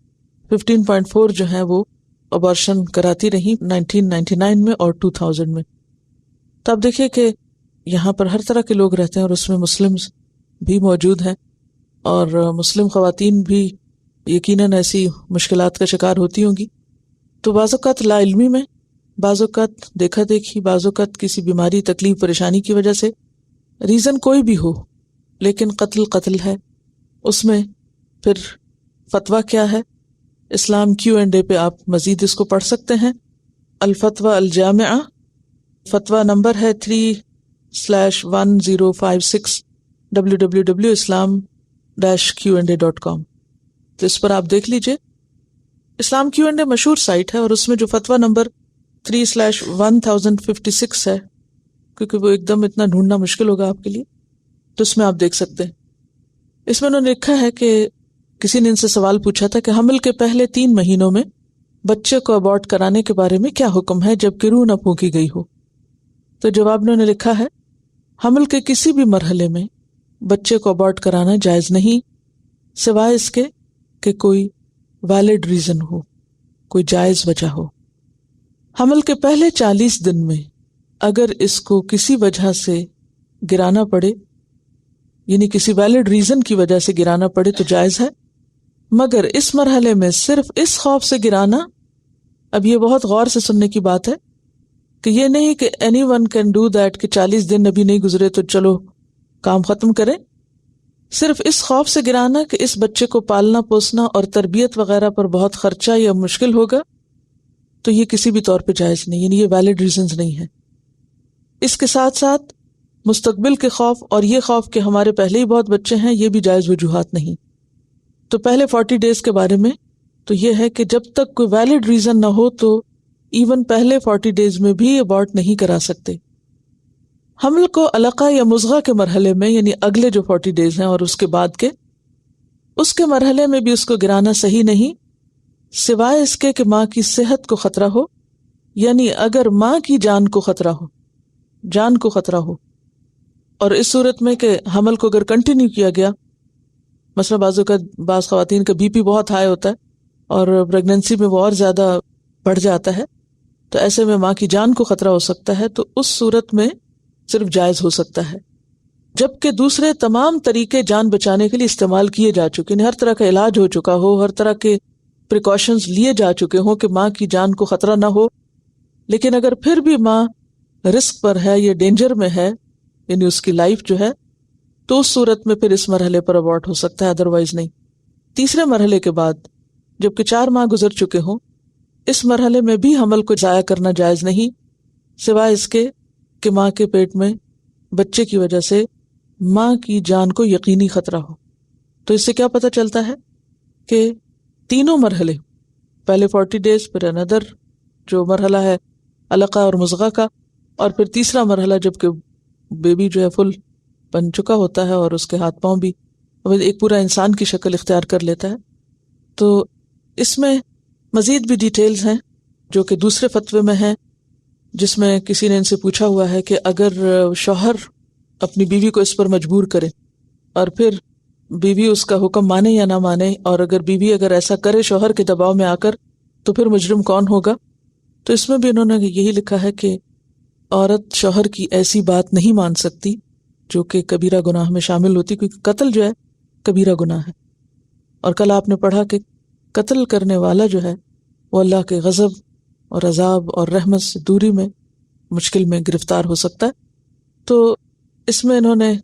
15.4 جو ہیں وہ ابارشن کراتی رہی 1999 میں اور 2000 میں. تو آپ دیکھیے کہ یہاں پر ہر طرح کے لوگ رہتے ہیں، اور اس میں مسلمز بھی موجود ہیں، اور مسلم خواتین بھی یقیناً ایسی مشکلات کا شکار ہوتی ہوں گی. تو بعض اوقات لا علمی میں، بعض اوقات دیکھا دیکھی، بعض اوقات کسی بیماری، تکلیف، پریشانی کی وجہ سے، ریزن کوئی بھی ہو، لیکن قتل ہے. اس میں پھر فتویٰ کیا ہے؟ اسلام Q&A پہ آپ مزید اس کو پڑھ سکتے ہیں. الفتویٰ الجامعہ، فتویٰ نمبر ہے 3/1056 www.islam-qa.com. تو اس پر آپ دیکھ لیجئے. اسلام Q&A مشہور سائٹ ہے، اور اس میں جو فتویٰ نمبر 3/1056 ہے، کیونکہ وہ ایک دم اتنا ڈھونڈنا مشکل ہوگا آپ کے لیے، تو اس میں آپ دیکھ سکتے ہیں. اس میں انہوں نے لکھا ہے کہ کسی نے ان سے سوال پوچھا تھا کہ حمل کے پہلے 3 مہینوں میں بچے کو ابورٹ کرانے کے بارے میں کیا حکم ہے جبکہ روح نہ پھونکی گئی ہو. تو جواب میں انہوں نے لکھا ہے، حمل کے کسی بھی مرحلے میں بچے کو ابورٹ کرانا جائز نہیں، سوائے اس کے کہ کوئی ویلڈ ریزن ہو، کوئی جائز وجہ ہو. حمل کے پہلے 40 دن میں اگر اس کو کسی وجہ سے گرانا پڑے، یعنی کسی ویلڈ ریزن کی وجہ سے گرانا پڑے تو جائز ہے، مگر اس مرحلے میں صرف اس خوف سے گرانا، اب یہ بہت غور سے سننے کی بات ہے کہ یہ نہیں کہ any one can do that کہ 40 دن ابھی نہیں گزرے تو چلو کام ختم کریں. صرف اس خوف سے گرانا کہ اس بچے کو پالنا پوسنا اور تربیت وغیرہ پر بہت خرچہ یا مشکل ہوگا، تو یہ کسی بھی طور پہ جائز نہیں، یعنی یہ ویلڈ ریزنز نہیں ہے. اس کے ساتھ ساتھ مستقبل کے خوف اور یہ خوف کہ ہمارے پہلے ہی بہت بچے ہیں، یہ بھی جائز وجوہات نہیں. تو پہلے 40 ڈیز کے بارے میں تو یہ ہے کہ جب تک کوئی ویلڈ ریزن نہ ہو تو ایون پہلے 40 ڈیز میں بھی ابورٹ نہیں کرا سکتے. حمل کو علقہ یا مضغہ کے مرحلے میں، یعنی اگلے جو 40 ڈیز ہیں اور اس کے بعد کے، اس کے مرحلے میں بھی اس کو گرانا صحیح نہیں، سوائے اس کے کہ ماں کی صحت کو خطرہ ہو، یعنی اگر ماں کی جان کو خطرہ ہو. اور اس صورت میں کہ حمل کو اگر کنٹینیو کیا گیا، مثلا بعض خواتین کا BP بہت ہائی ہوتا ہے اور پریگننسی میں وہ اور زیادہ بڑھ جاتا ہے، تو ایسے میں ماں کی جان کو خطرہ ہو سکتا ہے، تو اس صورت میں صرف جائز ہو سکتا ہے. جبکہ دوسرے تمام طریقے جان بچانے کے لیے استعمال کیے جا چکے ہیں، ہر طرح کا علاج ہو چکا ہو، ہر طرح کے پریکاشنز لیے جا چکے ہوں کہ ماں کی جان کو خطرہ نہ ہو، لیکن اگر پھر بھی ماں رسک پر ہے یا ڈینجر میں ہے، یعنی اس کی لائف جو ہے، تو اس صورت میں پھر اس مرحلے پر ابورٹ ہو سکتا ہے، ادروائز نہیں. تیسرے مرحلے کے بعد جبکہ 4 ماہ گزر چکے ہوں، اس مرحلے میں بھی حمل کو ضائع کرنا جائز نہیں، سوائے اس کے کہ ماں کے پیٹ میں بچے کی وجہ سے ماں کی جان کو یقینی خطرہ ہو. تو اس سے کیا پتہ چلتا ہے کہ تینوں مرحلے، پہلے 40 ڈیز، پھر اندر جو مرحلہ ہے علقہ اور مضغہ کا، اور پھر تیسرا مرحلہ جب کہ بیبی جو ہے فل بن چکا ہوتا ہے اور اس کے ہاتھ پاؤں بھی ایک پورا انسان کی شکل اختیار کر لیتا ہے. تو اس میں مزید بھی ڈیٹیلز ہیں جو کہ دوسرے فتوے میں ہیں، جس میں کسی نے ان سے پوچھا ہوا ہے کہ اگر شوہر اپنی بیوی کو اس پر مجبور کرے اور پھر بیوی اس کا حکم مانے یا نہ مانے، اور اگر بیوی ایسا کرے شوہر کے دباؤ میں آ کر، تو پھر مجرم کون ہوگا؟ تو اس میں بھی انہوں نے یہی لکھا ہے کہ عورت شوہر کی ایسی بات نہیں مان سکتی جو کہ کبیرہ گناہ میں شامل ہوتی، کیونکہ قتل جو ہے کبیرہ گناہ ہے. اور کل آپ نے پڑھا کہ قتل کرنے والا جو ہے وہ اللہ کے غضب اور عذاب اور رحمت سے دوری میں مشکل میں گرفتار ہو سکتا ہے. تو اس میں انہوں نے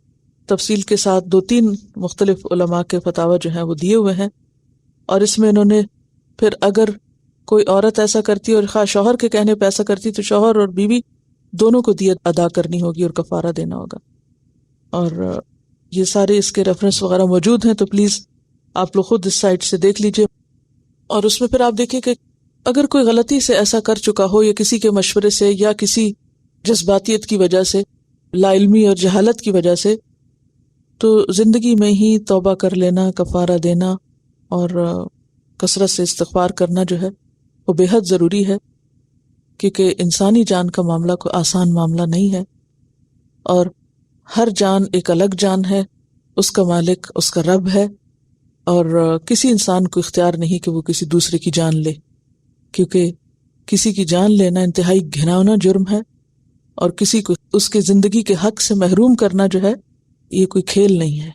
تفصیل کے ساتھ 2-3 مختلف علماء کے فتاوی جو ہیں وہ دیے ہوئے ہیں، اور اس میں انہوں نے پھر اگر کوئی عورت ایسا کرتی اور خواہ شوہر کے کہنے پہ ایسا کرتی تو شوہر اور بیوی دونوں کو دیت ادا کرنی ہوگی اور کفارہ دینا ہوگا. اور یہ سارے اس کے ریفرنس وغیرہ موجود ہیں، تو پلیز آپ لوگ خود اس سائٹ سے دیکھ لیجئے. اور اس میں پھر آپ دیکھیں کہ اگر کوئی غلطی سے ایسا کر چکا ہو، یا کسی کے مشورے سے، یا کسی جذباتیت کی وجہ سے، لا علمی اور جہالت کی وجہ سے، تو زندگی میں ہی توبہ کر لینا، کفارہ دینا اور کثرت سے استغفار کرنا جو ہے وہ بے حد ضروری ہے، کیونکہ انسانی جان کا معاملہ کوئی آسان معاملہ نہیں ہے، اور ہر جان ایک الگ جان ہے، اس کا مالک اس کا رب ہے، اور کسی انسان کو اختیار نہیں کہ وہ کسی دوسرے کی جان لے، کیونکہ کسی کی جان لینا انتہائی گھناؤنا جرم ہے، اور کسی کو اس کے زندگی کے حق سے محروم کرنا جو ہے یہ کوئی کھیل نہیں ہے.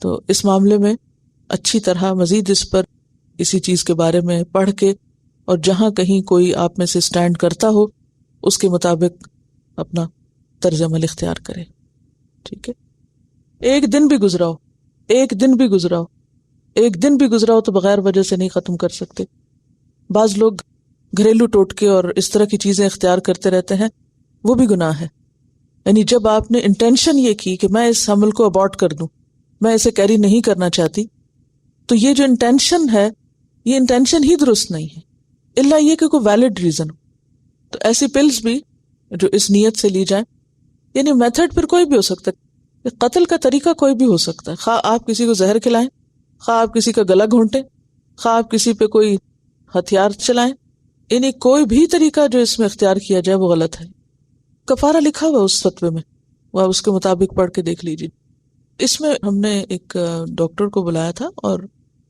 تو اس معاملے میں اچھی طرح مزید اس پر کسی چیز کے بارے میں پڑھ کے، اور جہاں کہیں کوئی آپ میں سے سٹینڈ کرتا ہو اس کے مطابق اپنا طرز عمل اختیار کرے. ٹھیک ہے، ایک دن بھی گزرا ہو، ایک دن بھی گزرا ہو، ایک دن بھی گزرا ہو تو بغیر وجہ سے نہیں ختم کر سکتے. بعض لوگ گھریلو ٹوٹکے اور اس طرح کی چیزیں اختیار کرتے رہتے ہیں، وہ بھی گناہ ہے. یعنی جب آپ نے انٹینشن یہ کی کہ میں اس حمل کو ابارٹ کر دوں، میں اسے کیری نہیں کرنا چاہتی، تو یہ جو انٹینشن ہے یہ انٹینشن ہی درست نہیں ہے، الا یہ کہ کوئی ویلڈ ریزن ہو. تو ایسی پلز بھی جو اس نیت سے لی جائیں، یعنی میتھڈ پھر کوئی بھی ہو سکتا ہے، قتل کا طریقہ کوئی بھی ہو سکتا ہے، خواہ آپ کسی کو زہر کھلائیں، خواہ آپ کسی کا گلا گھونٹیں، خواہ آپ کسی پہ کوئی ہتھیار چلائیں، یعنی کوئی بھی طریقہ جو اس میں اختیار کیا جائے وہ غلط ہے. کفارہ لکھا ہوا اس فتوے میں، وہ آپ اس کے مطابق پڑھ کے دیکھ لیجیے. اس میں ہم نے ایک ڈاکٹر کو بلایا تھا، اور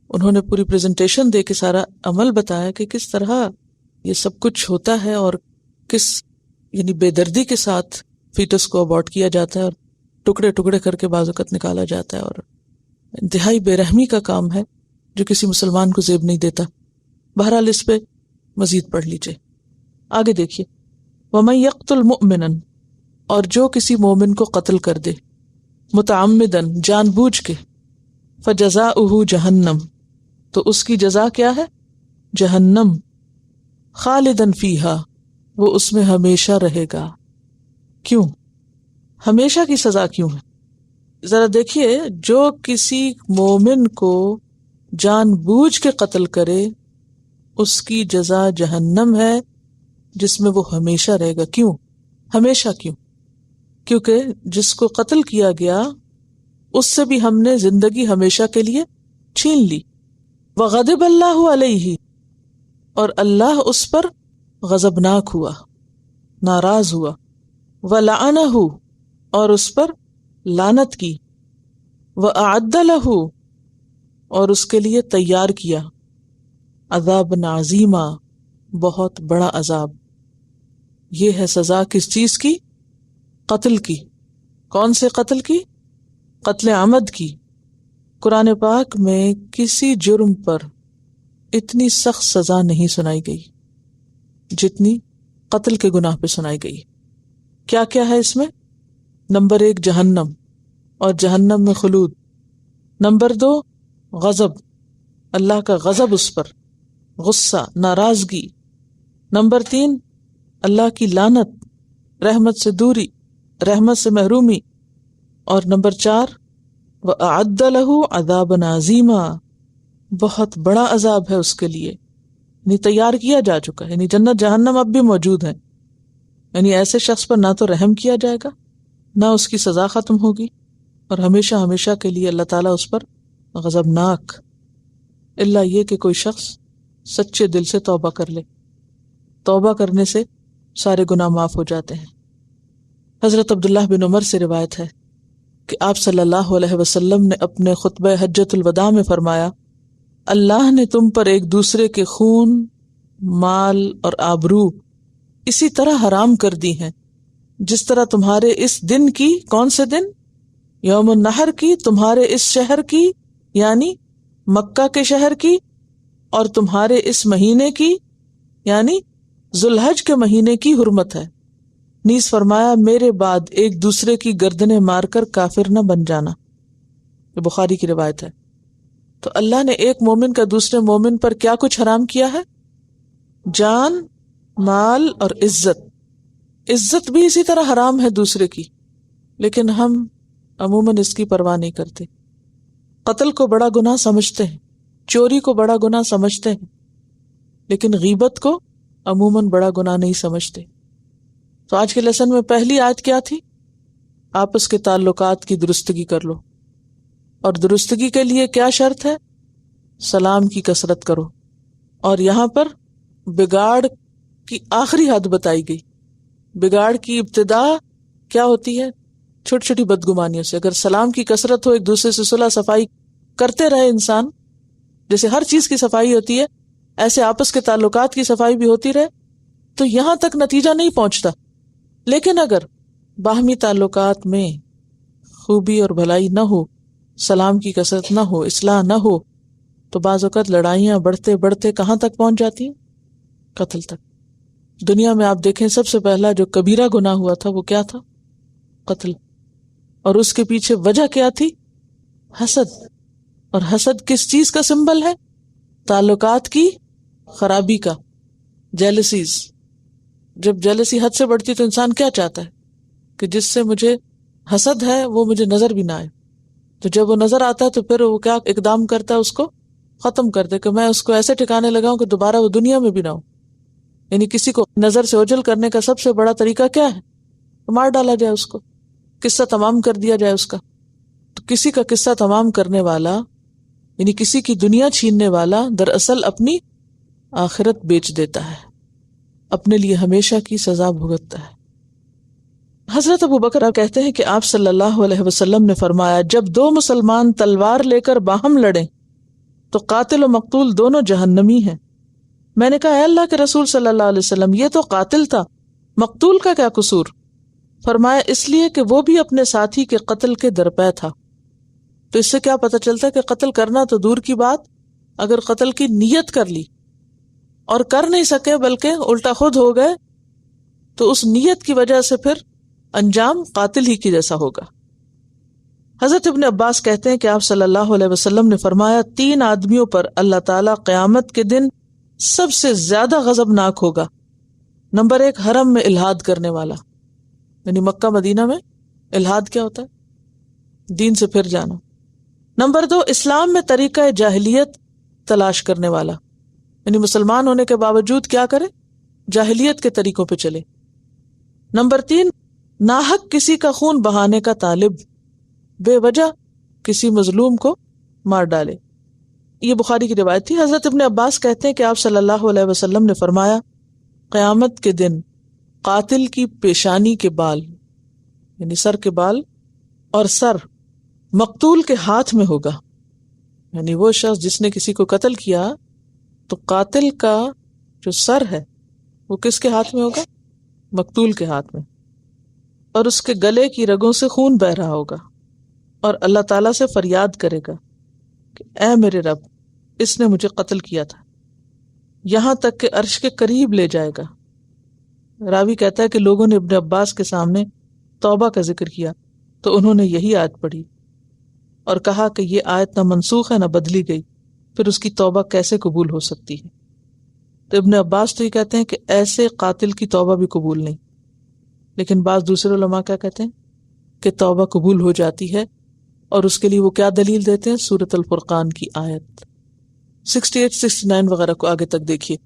انہوں نے پوری پریزنٹیشن دے کے سارا عمل بتایا کہ کس طرح یہ سب کچھ ہوتا ہے، اور کس یعنی بے دردی کے ساتھ فیٹس کو ابارٹ کیا جاتا ہے، اور ٹکڑے ٹکڑے کر کے بعض اوقات نکالا جاتا ہے، اور انتہائی بے رحمی کا کام ہے جو کسی مسلمان کو زیب نہیں دیتا. بہرحال اس پہ مزید پڑھ لیجئے. آگے دیکھیے، وَمَن يَقْتُلْ مُؤْمِنًا، اور جو کسی مومن کو قتل کر دے، متعمدن جان بوجھ کے، فَجَزَاؤُهُ جہنم، تو اس کی جزا کیا ہے؟ جہنم، خالدن فیہا، وہ اس میں ہمیشہ رہے گا. کیوں ہمیشہ کی سزا کیوں ہے؟ ذرا دیکھیے، جو کسی مومن کو جان بوجھ کے قتل کرے اس کی جزا جہنم ہے، جس میں وہ ہمیشہ رہے گا. کیوں ہمیشہ؟ کیوں؟ کیونکہ جس کو قتل کیا گیا اس سے بھی ہم نے زندگی ہمیشہ کے لیے چھین لی. وغضب اللہ علیہ، اور اللہ اس پر غضبناک ہوا، ناراض ہوا. ولعنہ، اور اس پر لعنت کی. واعد لہ، اور اس کے لیے تیار کیا عذاب عظیما، بہت بڑا عذاب. یہ ہے سزا کس چیز کی؟ قتل کی. کون سے قتل کی؟ قتل عمد کی. قرآن پاک میں کسی جرم پر اتنی سخت سزا نہیں سنائی گئی جتنی قتل کے گناہ پہ سنائی گئی. کیا کیا ہے اس میں؟ نمبر 1 جہنم، اور جہنم میں خلود. نمبر 2 غضب، اللہ کا غضب اس پر، غصہ، ناراضگی. نمبر 3 اللہ کی لعنت، رحمت سے دوری، رحمت سے محرومی. اور نمبر 4 وَأَعَدَّ لَهُ عَذَابًا عَظِيمًا، بہت بڑا عذاب ہے اس کے لیے، یعنی تیار کیا جا چکا ہے. یعنی جنت جہنم اب بھی موجود ہیں. یعنی ایسے شخص پر نہ تو رحم کیا جائے گا، نہ اس کی سزا ختم ہوگی، اور ہمیشہ ہمیشہ کے لیے اللہ تعالیٰ اس پر غضبناک. الا یہ کہ کوئی شخص سچے دل سے توبہ کر لے. توبہ کرنے سے سارے گناہ معاف ہو جاتے ہیں. حضرت عبداللہ بن عمر سے روایت ہے کہ آپ صلی اللہ علیہ وسلم نے اپنے خطبہ حجۃ الوداع میں فرمایا، اللہ نے تم پر ایک دوسرے کے خون، مال اور آبرو اسی طرح حرام کر دی ہیں جس طرح تمہارے اس دن کی، کون سے دن؟ یوم النحر کی، تمہارے اس شہر کی یعنی مکہ کے شہر کی، اور تمہارے اس مہینے کی یعنی ذوالحج کے مہینے کی حرمت ہے. نیز فرمایا میرے بعد ایک دوسرے کی گردنیں مار کر کافر نہ بن جانا. یہ بخاری کی روایت ہے. تو اللہ نے ایک مومن کا دوسرے مومن پر کیا کچھ حرام کیا ہے؟ جان، مال اور عزت. عزت بھی اسی طرح حرام ہے دوسرے کی، لیکن ہم عموماً اس کی پرواہ نہیں کرتے. قتل کو بڑا گناہ سمجھتے ہیں، چوری کو بڑا گناہ سمجھتے ہیں، لیکن غیبت کو عموماً بڑا گناہ نہیں سمجھتے. تو آج کے لیسن میں پہلی آیت کیا تھی؟ آپس کے تعلقات کی درستگی کر لو، اور درستگی کے لیے کیا شرط ہے؟ سلام کی کثرت کرو. اور یہاں پر بگاڑ کی آخری حد بتائی گئی. بگاڑ کی ابتدا کیا ہوتی ہے؟ چھوٹی چھوٹی بدگمانیوں سے. اگر سلام کی کثرت ہو، ایک دوسرے سے صلح صفائی کرتے رہے انسان، جیسے ہر چیز کی صفائی ہوتی ہے ایسے آپس کے تعلقات کی صفائی بھی ہوتی رہے، تو یہاں تک نتیجہ نہیں پہنچتا. لیکن اگر باہمی تعلقات میں خوبی اور بھلائی نہ ہو، سلام کی کثرت نہ ہو، اصلاح نہ ہو، تو بعض اوقات لڑائیاں بڑھتے بڑھتے کہاں تک پہنچ جاتی ہیں؟ قتل تک. دنیا میں آپ دیکھیں سب سے پہلا جو کبیرہ گناہ ہوا تھا وہ کیا تھا؟ قتل. اور اس کے پیچھے وجہ کیا تھی؟ حسد. اور حسد کس چیز کا سمبل ہے؟ تعلقات کی خرابی کا. جیلسیز. جب جیلسی حد سے بڑھتی تو انسان کیا چاہتا ہے؟ کہ جس سے مجھے حسد ہے وہ مجھے نظر بھی نہ آئے. تو جب وہ نظر آتا ہے تو پھر وہ کیا اقدام کرتا ہے؟ اس کو ختم کر دے، کہ میں اس کو ایسے ٹھکانے لگاؤں کہ دوبارہ وہ دنیا میں بھی نہ ہو. یعنی کسی کو نظر سے اوجھل کرنے کا سب سے بڑا طریقہ کیا ہے؟ مار ڈالا جائے اس کو، قصہ تمام کر دیا جائے اس کا. تو کسی کا قصہ تمام کرنے والا، یعنی کسی کی دنیا چھیننے والا، دراصل اپنی آخرت بیچ دیتا ہے، اپنے لیے ہمیشہ کی سزا بھگتتا ہے. حضرت ابو بکر کہتے ہیں کہ آپ صلی اللہ علیہ وسلم نے فرمایا، جب دو مسلمان تلوار لے کر باہم لڑیں تو قاتل و مقتول دونوں جہنمی ہیں. میں نے کہا، اے اللہ کے رسول صلی اللہ علیہ وسلم، یہ تو قاتل تھا، مقتول کا کیا قصور؟ فرمایا، اس لیے کہ وہ بھی اپنے ساتھی کے قتل کے درپے تھا. تو اس سے کیا پتہ چلتا ہے کہ قتل کرنا تو دور کی بات، اگر قتل کی نیت کر لی اور کر نہیں سکے بلکہ الٹا خود ہو گئے، تو اس نیت کی وجہ سے پھر انجام قاتل ہی کی جیسا ہوگا. حضرت ابن عباس کہتے ہیں کہ آپ صلی اللہ علیہ وسلم نے فرمایا، 3 آدمیوں پر اللہ تعالیٰ قیامت کے دن سب سے زیادہ غضبناک ہوگا. نمبر 1، حرم میں الحاد کرنے والا، یعنی مکہ مدینہ میں الحاد کیا ہوتا ہے؟ دین سے پھر جانا. نمبر 2، اسلام میں طریقہ جاہلیت تلاش کرنے والا، یعنی مسلمان ہونے کے باوجود کیا کرے؟ جاہلیت کے طریقوں پہ چلے. نمبر 3، ناحق کسی کا خون بہانے کا طالب، بے وجہ کسی مظلوم کو مار ڈالے. یہ بخاری کی روایت تھی. حضرت ابن عباس کہتے ہیں کہ آپ صلی اللہ علیہ وسلم نے فرمایا، قیامت کے دن قاتل کی پیشانی کے بال، یعنی سر کے بال، اور سر مقتول کے ہاتھ میں ہوگا. یعنی وہ شخص جس نے کسی کو قتل کیا تو قاتل کا جو سر ہے وہ کس کے ہاتھ میں ہوگا؟ مقتول کے ہاتھ میں. اور اس کے گلے کی رگوں سے خون بہہ رہا ہوگا، اور اللہ تعالیٰ سے فریاد کرے گا کہ اے میرے رب، اس نے مجھے قتل کیا تھا، یہاں تک کہ عرش کے قریب لے جائے گا. راوی کہتا ہے کہ لوگوں نے ابن عباس کے سامنے توبہ کا ذکر کیا تو انہوں نے یہی آیت پڑھی اور کہا کہ یہ آیت نہ منسوخ ہے نہ بدلی گئی، پھر اس کی توبہ کیسے قبول ہو سکتی ہے؟ تو ابن عباس تو یہ کہتے ہیں کہ ایسے قاتل کی توبہ بھی قبول نہیں، لیکن بعض دوسرے علماء کیا کہتے ہیں کہ توبہ قبول ہو جاتی ہے، اور اس کے لیے وہ کیا دلیل دیتے ہیں؟ سورۃ الفرقان کی آیت 68 69 وغیرہ کو آگے تک دیکھیے.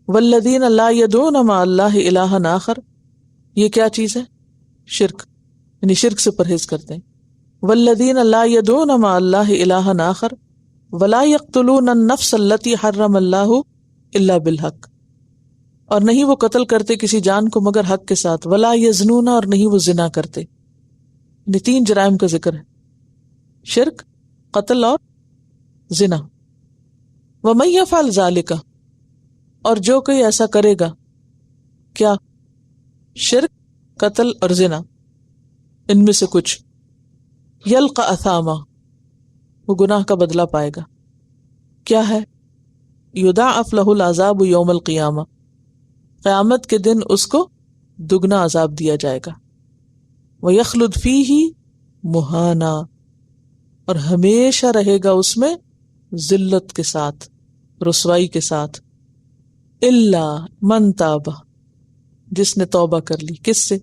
والذین لا یدعون مع اللہ الہا آخر، یہ کیا چیز ہے؟ شرک، یعنی شرک سے پرہیز کرتے ہیں. والذین لا یدعون مع اللہ الہا آخر ولا یقتلون النفس التی حرم اللہ الا بالحق، اور نہیں وہ قتل کرتے کسی جان کو مگر حق کے ساتھ. ولا یزنون، اور نہیں وہ زنا کرتے. یعنی 3 جرائم کا ذکر ہے، شرک، قتل اور زنا. ومن یفعل ذلک، اور جو کوئی ایسا کرے گا، کیا؟ شرک، قتل اور زنا، ان میں سے کچھ، یلقى اثاما، وہ گناہ کا بدلہ پائے گا. کیا ہے؟ یضاعف له العذاب یوم القیامہ، قیامت کے دن اس کو دگنا عذاب دیا جائے گا. ویخلد فیہ مہانا، اور ہمیشہ رہے گا اس میں ذلت کے ساتھ، رسوائی کے ساتھ. الا من تاب، جس نے توبہ کر لی، کس سے؟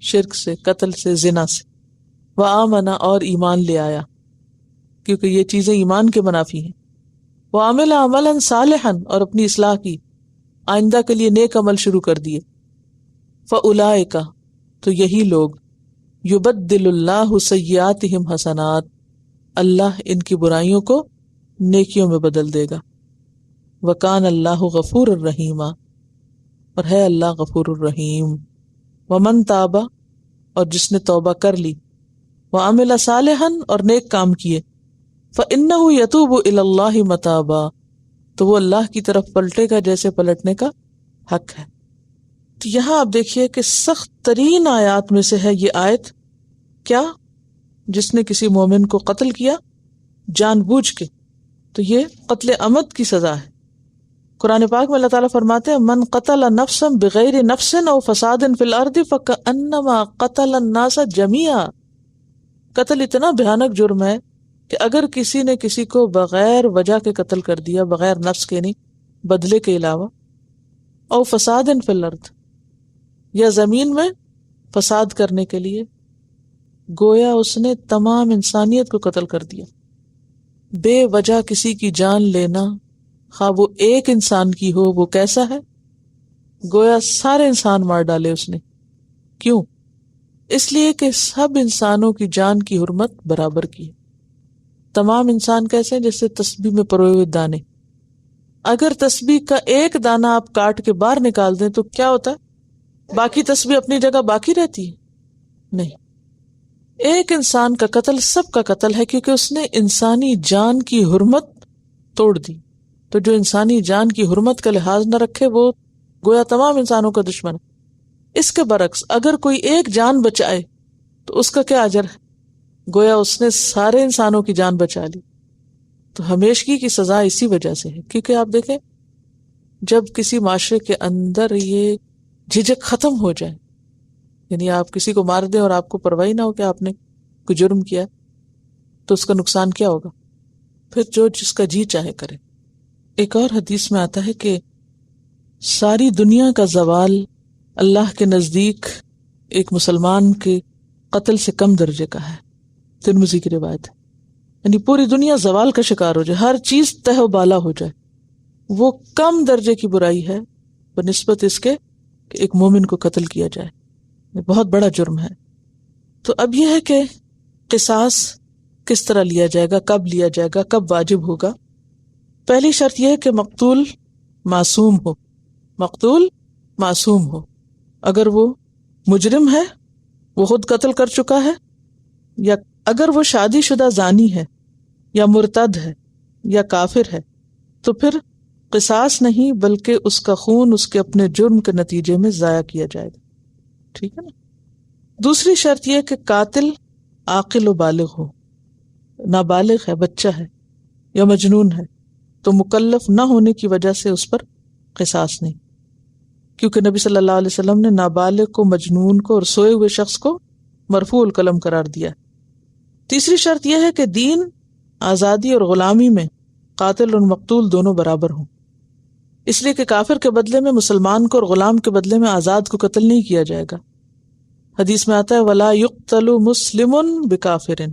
شرک سے، قتل سے، زنا سے، وآمن اور ایمان لے آیا، کیونکہ یہ چیزیں ایمان کے منافی ہیں، وعمل عملا صالحا اور اپنی اصلاح کی، آئندہ کے لیے نیک عمل شروع کر دیے، فاولئک تو یہی لوگ، یبدل اللہ سیئاتہم حسنات اللہ ان کی برائیوں کو نیکیوں میں بدل دے گا، وکان اللہ غفور الرحیم اور ہے اللہ غفور الرحیم، ومن تاب اور جس نے توبہ کر لی، وعمل صالحا اور نیک کام کیے، فإنہ یتوب الی اللہ متابا تو وہ اللہ کی طرف پلٹے گا جیسے پلٹنے کا حق ہے۔ تو یہاں آپ دیکھیے کہ سخت ترین آیات میں سے ہے یہ آیت، کیا؟ جس نے کسی مومن کو قتل کیا جان بوجھ کے، تو یہ قتل عمد کی سزا ہے۔ قرآن پاک میں اللہ تعالیٰ فرماتے ہیں من قتل نفسا بغیر نفس او فساد فی الارض فکأنما قتل الناس جميعا، قتل اتنا بھیانک جرم ہے کہ اگر کسی نے کسی کو بغیر وجہ کے قتل کر دیا، بغیر نفس کے نہیں، بدلے کے علاوہ، او فساد فی الارض یا زمین میں فساد کرنے کے لیے، گویا اس نے تمام انسانیت کو قتل کر دیا۔ بے وجہ کسی کی جان لینا، خواہ وہ ایک انسان کی ہو، وہ کیسا ہے؟ گویا سارے انسان مار ڈالے اس نے۔ کیوں؟ اس لیے کہ سب انسانوں کی جان کی حرمت برابر کی ہے۔ تمام انسان کیسے ہیں؟ جیسے تسبیح میں پروئے ہوئے دانے، اگر تسبیح کا ایک دانہ آپ کاٹ کے باہر نکال دیں تو کیا ہوتا ہے؟ باقی تسبیح اپنی جگہ باقی رہتی ہے؟ نہیں، ایک انسان کا قتل سب کا قتل ہے، کیونکہ اس نے انسانی جان کی حرمت توڑ دی۔ تو جو انسانی جان کی حرمت کا لحاظ نہ رکھے وہ گویا تمام انسانوں کا دشمن ہے۔ اس کے برعکس اگر کوئی ایک جان بچائے تو اس کا کیا اجر ہے؟ گویا اس نے سارے انسانوں کی جان بچا لی۔ تو ہمیشگی کی سزا اسی وجہ سے ہے، کیونکہ آپ دیکھیں جب کسی معاشرے کے اندر یہ جھجک ختم ہو جائے، یعنی آپ کسی کو مار دیں اور آپ کو پرواہ نہ ہو کہ آپ نے کوئی جرم کیا، تو اس کا نقصان کیا ہوگا؟ پھر جو جس کا جی چاہے کرے۔ ایک اور حدیث میں آتا ہے کہ ساری دنیا کا زوال اللہ کے نزدیک ایک مسلمان کے قتل سے کم درجے کا ہے، ترمذی کی روایت ہے۔ یعنی پوری دنیا زوال کا شکار ہو جائے، ہر چیز تہ و بالا ہو جائے، وہ کم درجے کی برائی ہے بنسبت اس کے کہ ایک مومن کو قتل کیا جائے، بہت بڑا جرم ہے۔ تو اب یہ ہے کہ قصاص کس طرح لیا جائے گا، کب لیا جائے گا، کب واجب ہوگا؟ پہلی شرط یہ ہے کہ مقتول معصوم ہو، مقتول معصوم ہو۔ اگر وہ مجرم ہے، وہ خود قتل کر چکا ہے، یا اگر وہ شادی شدہ زانی ہے یا مرتد ہے یا کافر ہے، تو پھر قصاص نہیں بلکہ اس کا خون اس کے اپنے جرم کے نتیجے میں ضائع کیا جائے گا، ٹھیک ہے نا؟ دوسری شرط یہ کہ قاتل عاقل و بالغ ہو، نابالغ ہے، بچہ ہے یا مجنون ہے تو مکلف نہ ہونے کی وجہ سے اس پر قصاص نہیں، کیونکہ نبی صلی اللہ علیہ وسلم نے نابالغ کو، مجنون کو اور سوئے ہوئے شخص کو مرفوع القلم قرار دیا۔ تیسری شرط یہ ہے کہ دین، آزادی اور غلامی میں قاتل اور مقتول دونوں برابر ہوں، اس لیے کہ کافر کے بدلے میں مسلمان کو اور غلام کے بدلے میں آزاد کو قتل نہیں کیا جائے گا۔ حدیث میں آتا ہے وَلَا يُقْتَلُ مُسْلِمٌ بِكَافِرٍ،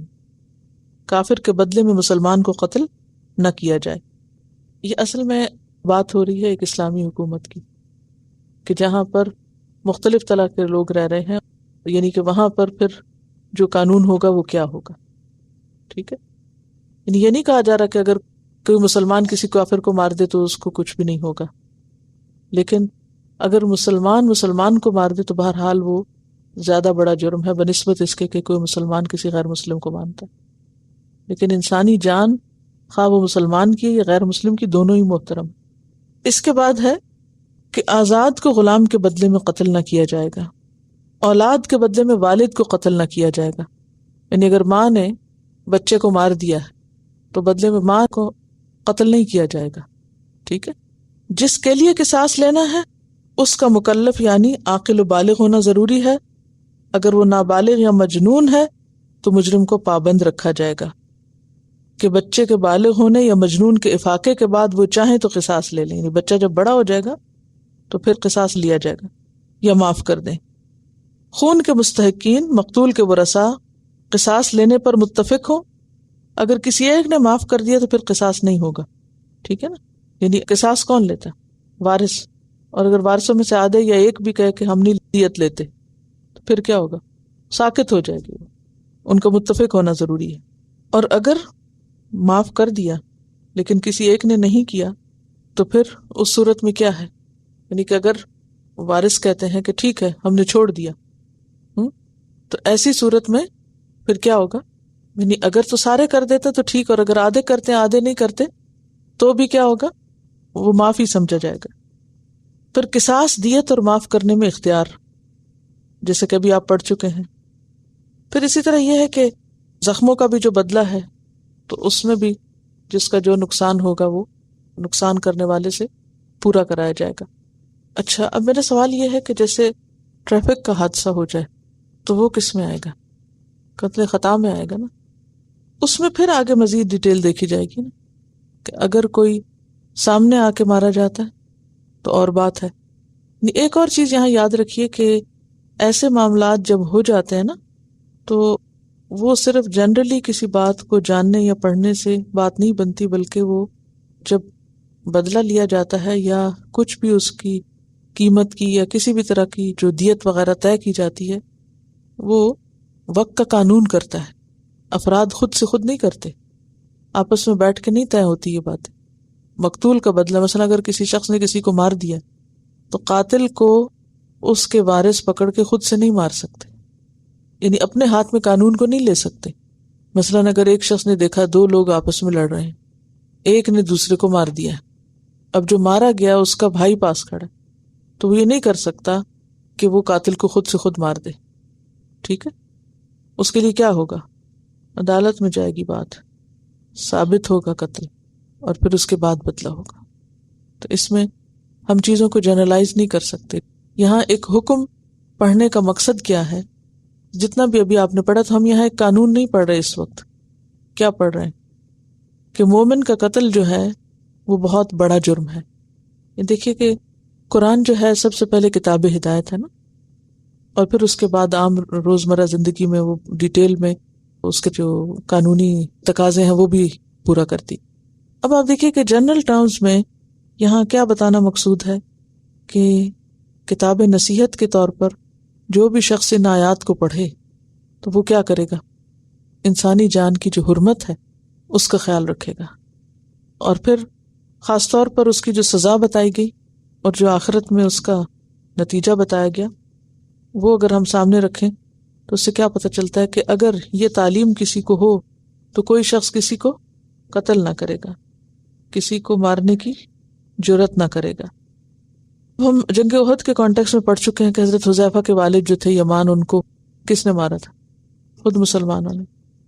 کافر کے بدلے میں مسلمان کو قتل نہ کیا جائے۔ یہ اصل میں بات ہو رہی ہے ایک اسلامی حکومت کی، کہ جہاں پر مختلف طرح کے لوگ رہ رہے ہیں، یعنی کہ وہاں پر پھر جو قانون ہوگا وہ کیا ہوگا، ٹھیک ہے؟ یعنی یہ نہیں کہا جا رہا کہ اگر کوئی مسلمان کسی کافر کو مار دے تو اس کو کچھ بھی نہیں ہوگا، لیکن اگر مسلمان کو مار دے تو بہرحال وہ زیادہ بڑا جرم ہے بنسبت اس کے کہ کوئی مسلمان کسی غیر مسلم کو مانتا ہے۔ لیکن انسانی جان، خواہ وہ مسلمان کی یا غیر مسلم کی، دونوں ہی محترم۔ اس کے بعد ہے کہ آزاد کو غلام کے بدلے میں قتل نہ کیا جائے گا، اولاد کے بدلے میں والد کو قتل نہ کیا جائے گا۔ یعنی اگر ماں نے بچے کو مار دیا ہے تو بدلے میں ماں کو قتل نہیں کیا جائے گا، ٹھیک ہے؟ جس کے لیے قصاص لینا ہے اس کا مکلف یعنی عاقل و بالغ ہونا ضروری ہے۔ اگر وہ نابالغ یا مجنون ہے تو مجرم کو پابند رکھا جائے گا کہ بچے کے بالغ ہونے یا مجنون کے افاقے کے بعد وہ چاہیں تو قصاص لے لیں، یعنی بچہ جب بڑا ہو جائے گا تو پھر قصاص لیا جائے گا۔ یا معاف کر دیں۔ خون کے مستحقین مقتول کے ورثاء قصاص لینے پر متفق ہوں، اگر کسی ایک نے معاف کر دیا تو پھر قصاص نہیں ہوگا، ٹھیک ہے نا؟ یعنی قصاص کون لیتا؟ وارث۔ اور اگر وارثوں میں سے آدھے یا ایک بھی کہے کہ ہم نہیں دیت لیتے تو پھر کیا ہوگا؟ ساکت ہو جائے گی، ان کا متفق ہونا ضروری ہے۔ اور اگر معاف کر دیا لیکن کسی ایک نے نہیں کیا تو پھر اس صورت میں کیا ہے؟ یعنی کہ اگر وارث کہتے ہیں کہ ٹھیک ہے ہم نے چھوڑ دیا، تو ایسی صورت میں پھر کیا ہوگا؟ یعنی اگر تو سارے کر دیتے تو ٹھیک، اور اگر آدھے کرتے ہیں آدھے نہیں کرتے تو بھی کیا ہوگا؟ وہ معافی سمجھا جائے گا۔ پھر قصاص دیت اور معاف کرنے میں اختیار، جیسے کہ ابھی آپ پڑھ چکے ہیں۔ پھر اسی طرح یہ ہے کہ زخموں کا بھی جو بدلہ ہے تو اس میں بھی جس کا جو نقصان ہوگا وہ نقصان کرنے والے سے پورا کرایا جائے گا۔ اچھا، اب میرا سوال یہ ہے کہ جیسے ٹریفک کا حادثہ ہو جائے تو وہ کس میں آئے گا؟ قتل خطا میں آئے گا نا۔ اس میں پھر آگے مزید ڈیٹیل دیکھی جائے گی نا، کہ اگر کوئی سامنے آ کے مارا جاتا ہے تو اور بات ہے۔ ایک اور چیز یہاں یاد رکھیے کہ ایسے معاملات جب ہو جاتے ہیں نا تو وہ صرف جنرلی کسی بات کو جاننے یا پڑھنے سے بات نہیں بنتی، بلکہ وہ جب بدلہ لیا جاتا ہے یا کچھ بھی اس کی قیمت کی یا کسی بھی طرح کی جو دیت وغیرہ طے کی جاتی ہے وہ وقت کا قانون کرتا ہے، افراد خود سے خود نہیں کرتے، آپس میں بیٹھ کے نہیں طے ہوتی یہ باتیں۔ مقتول کا بدلہ، مثلا اگر کسی شخص نے کسی کو مار دیا تو قاتل کو اس کے وارث پکڑ کے خود سے نہیں مار سکتے، یعنی اپنے ہاتھ میں قانون کو نہیں لے سکتے۔ مثلا اگر ایک شخص نے دیکھا دو لوگ آپس میں لڑ رہے ہیں، ایک نے دوسرے کو مار دیا، اب جو مارا گیا اس کا بھائی پاس کھڑا، تو وہ یہ نہیں کر سکتا کہ وہ قاتل کو خود سے خود مار دے، ٹھیک ہے؟ اس کے لیے کیا ہوگا؟ عدالت میں جائے گی بات، ثابت ہوگا قتل، اور پھر اس کے بعد بدلہ ہوگا۔ تو اس میں ہم چیزوں کو جنرلائز نہیں کر سکتے۔ یہاں ایک حکم پڑھنے کا مقصد کیا ہے؟ جتنا بھی ابھی آپ نے پڑھا تو ہم یہاں ایک قانون نہیں پڑھ رہے، اس وقت کیا پڑھ رہے ہیں کہ مومن کا قتل جو ہے وہ بہت بڑا جرم ہے۔ یہ دیکھیے کہ قرآن جو ہے سب سے پہلے کتاب ہدایت ہے نا، اور پھر اس کے بعد عام روزمرہ زندگی میں وہ ڈیٹیل میں اس کے جو قانونی تقاضے ہیں وہ بھی پورا کرتی۔ اب آپ دیکھیے کہ جنرل ٹرمز میں یہاں کیا بتانا مقصود ہے کہ کتاب نصیحت کے طور پر جو بھی شخص ان آیات کو پڑھے تو وہ کیا کرے گا؟ انسانی جان کی جو حرمت ہے اس کا خیال رکھے گا، اور پھر خاص طور پر اس کی جو سزا بتائی گئی اور جو آخرت میں اس کا نتیجہ بتایا گیا وہ اگر ہم سامنے رکھیں تو اس سے کیا پتہ چلتا ہے کہ اگر یہ تعلیم کسی کو ہو تو کوئی شخص کسی کو قتل نہ کرے گا، کسی کو مارنے کی جرات نہ کرے گا۔ ہم جنگ احد کے کانٹیکس میں پڑھ چکے ہیں کہ حضرت حذیفہ کے والد جو تھے یمان، ان کو کس نے مارا تھا؟ خود مسلمانوں نے،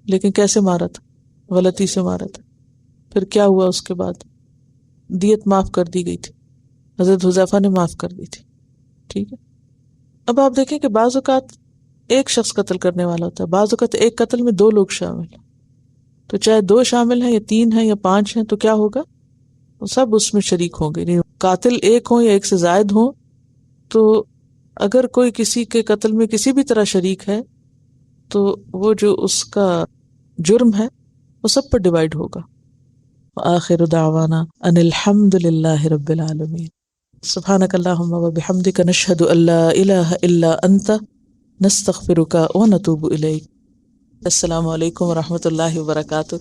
لیکن کیسے مارا تھا؟ غلطی سے مارا تھا۔ پھر کیا ہوا؟ اس کے بعد دیت معاف کر دی گئی تھی، حضرت حذیفہ نے معاف کر دی تھی، ٹھیک ہے۔ اب آپ دیکھیں کہ بعض اوقات ایک شخص قتل کرنے والا ہوتا ہے، بعض اوقات ایک قتل میں دو لوگ شامل ہیں، تو چاہے دو شامل ہیں یا تین ہیں یا پانچ ہیں تو کیا ہوگا؟ سب اس میں شریک ہوں گے، یعنی قاتل ایک ہوں یا ایک سے زائد ہوں، تو اگر کوئی کسی کے قتل میں کسی بھی طرح شریک ہے تو وہ جو اس کا جرم ہے وہ سب پر ڈیوائیڈ ہوگا۔ وآخر دعوانا ان الحمد للہ رب العالمین۔ سبحانک اللہم وبحمدک نشہد ان لا الہ الا انت نستغفرک ونتوب الیک۔ السلام علیکم ورحمۃ اللہ وبرکاتہ۔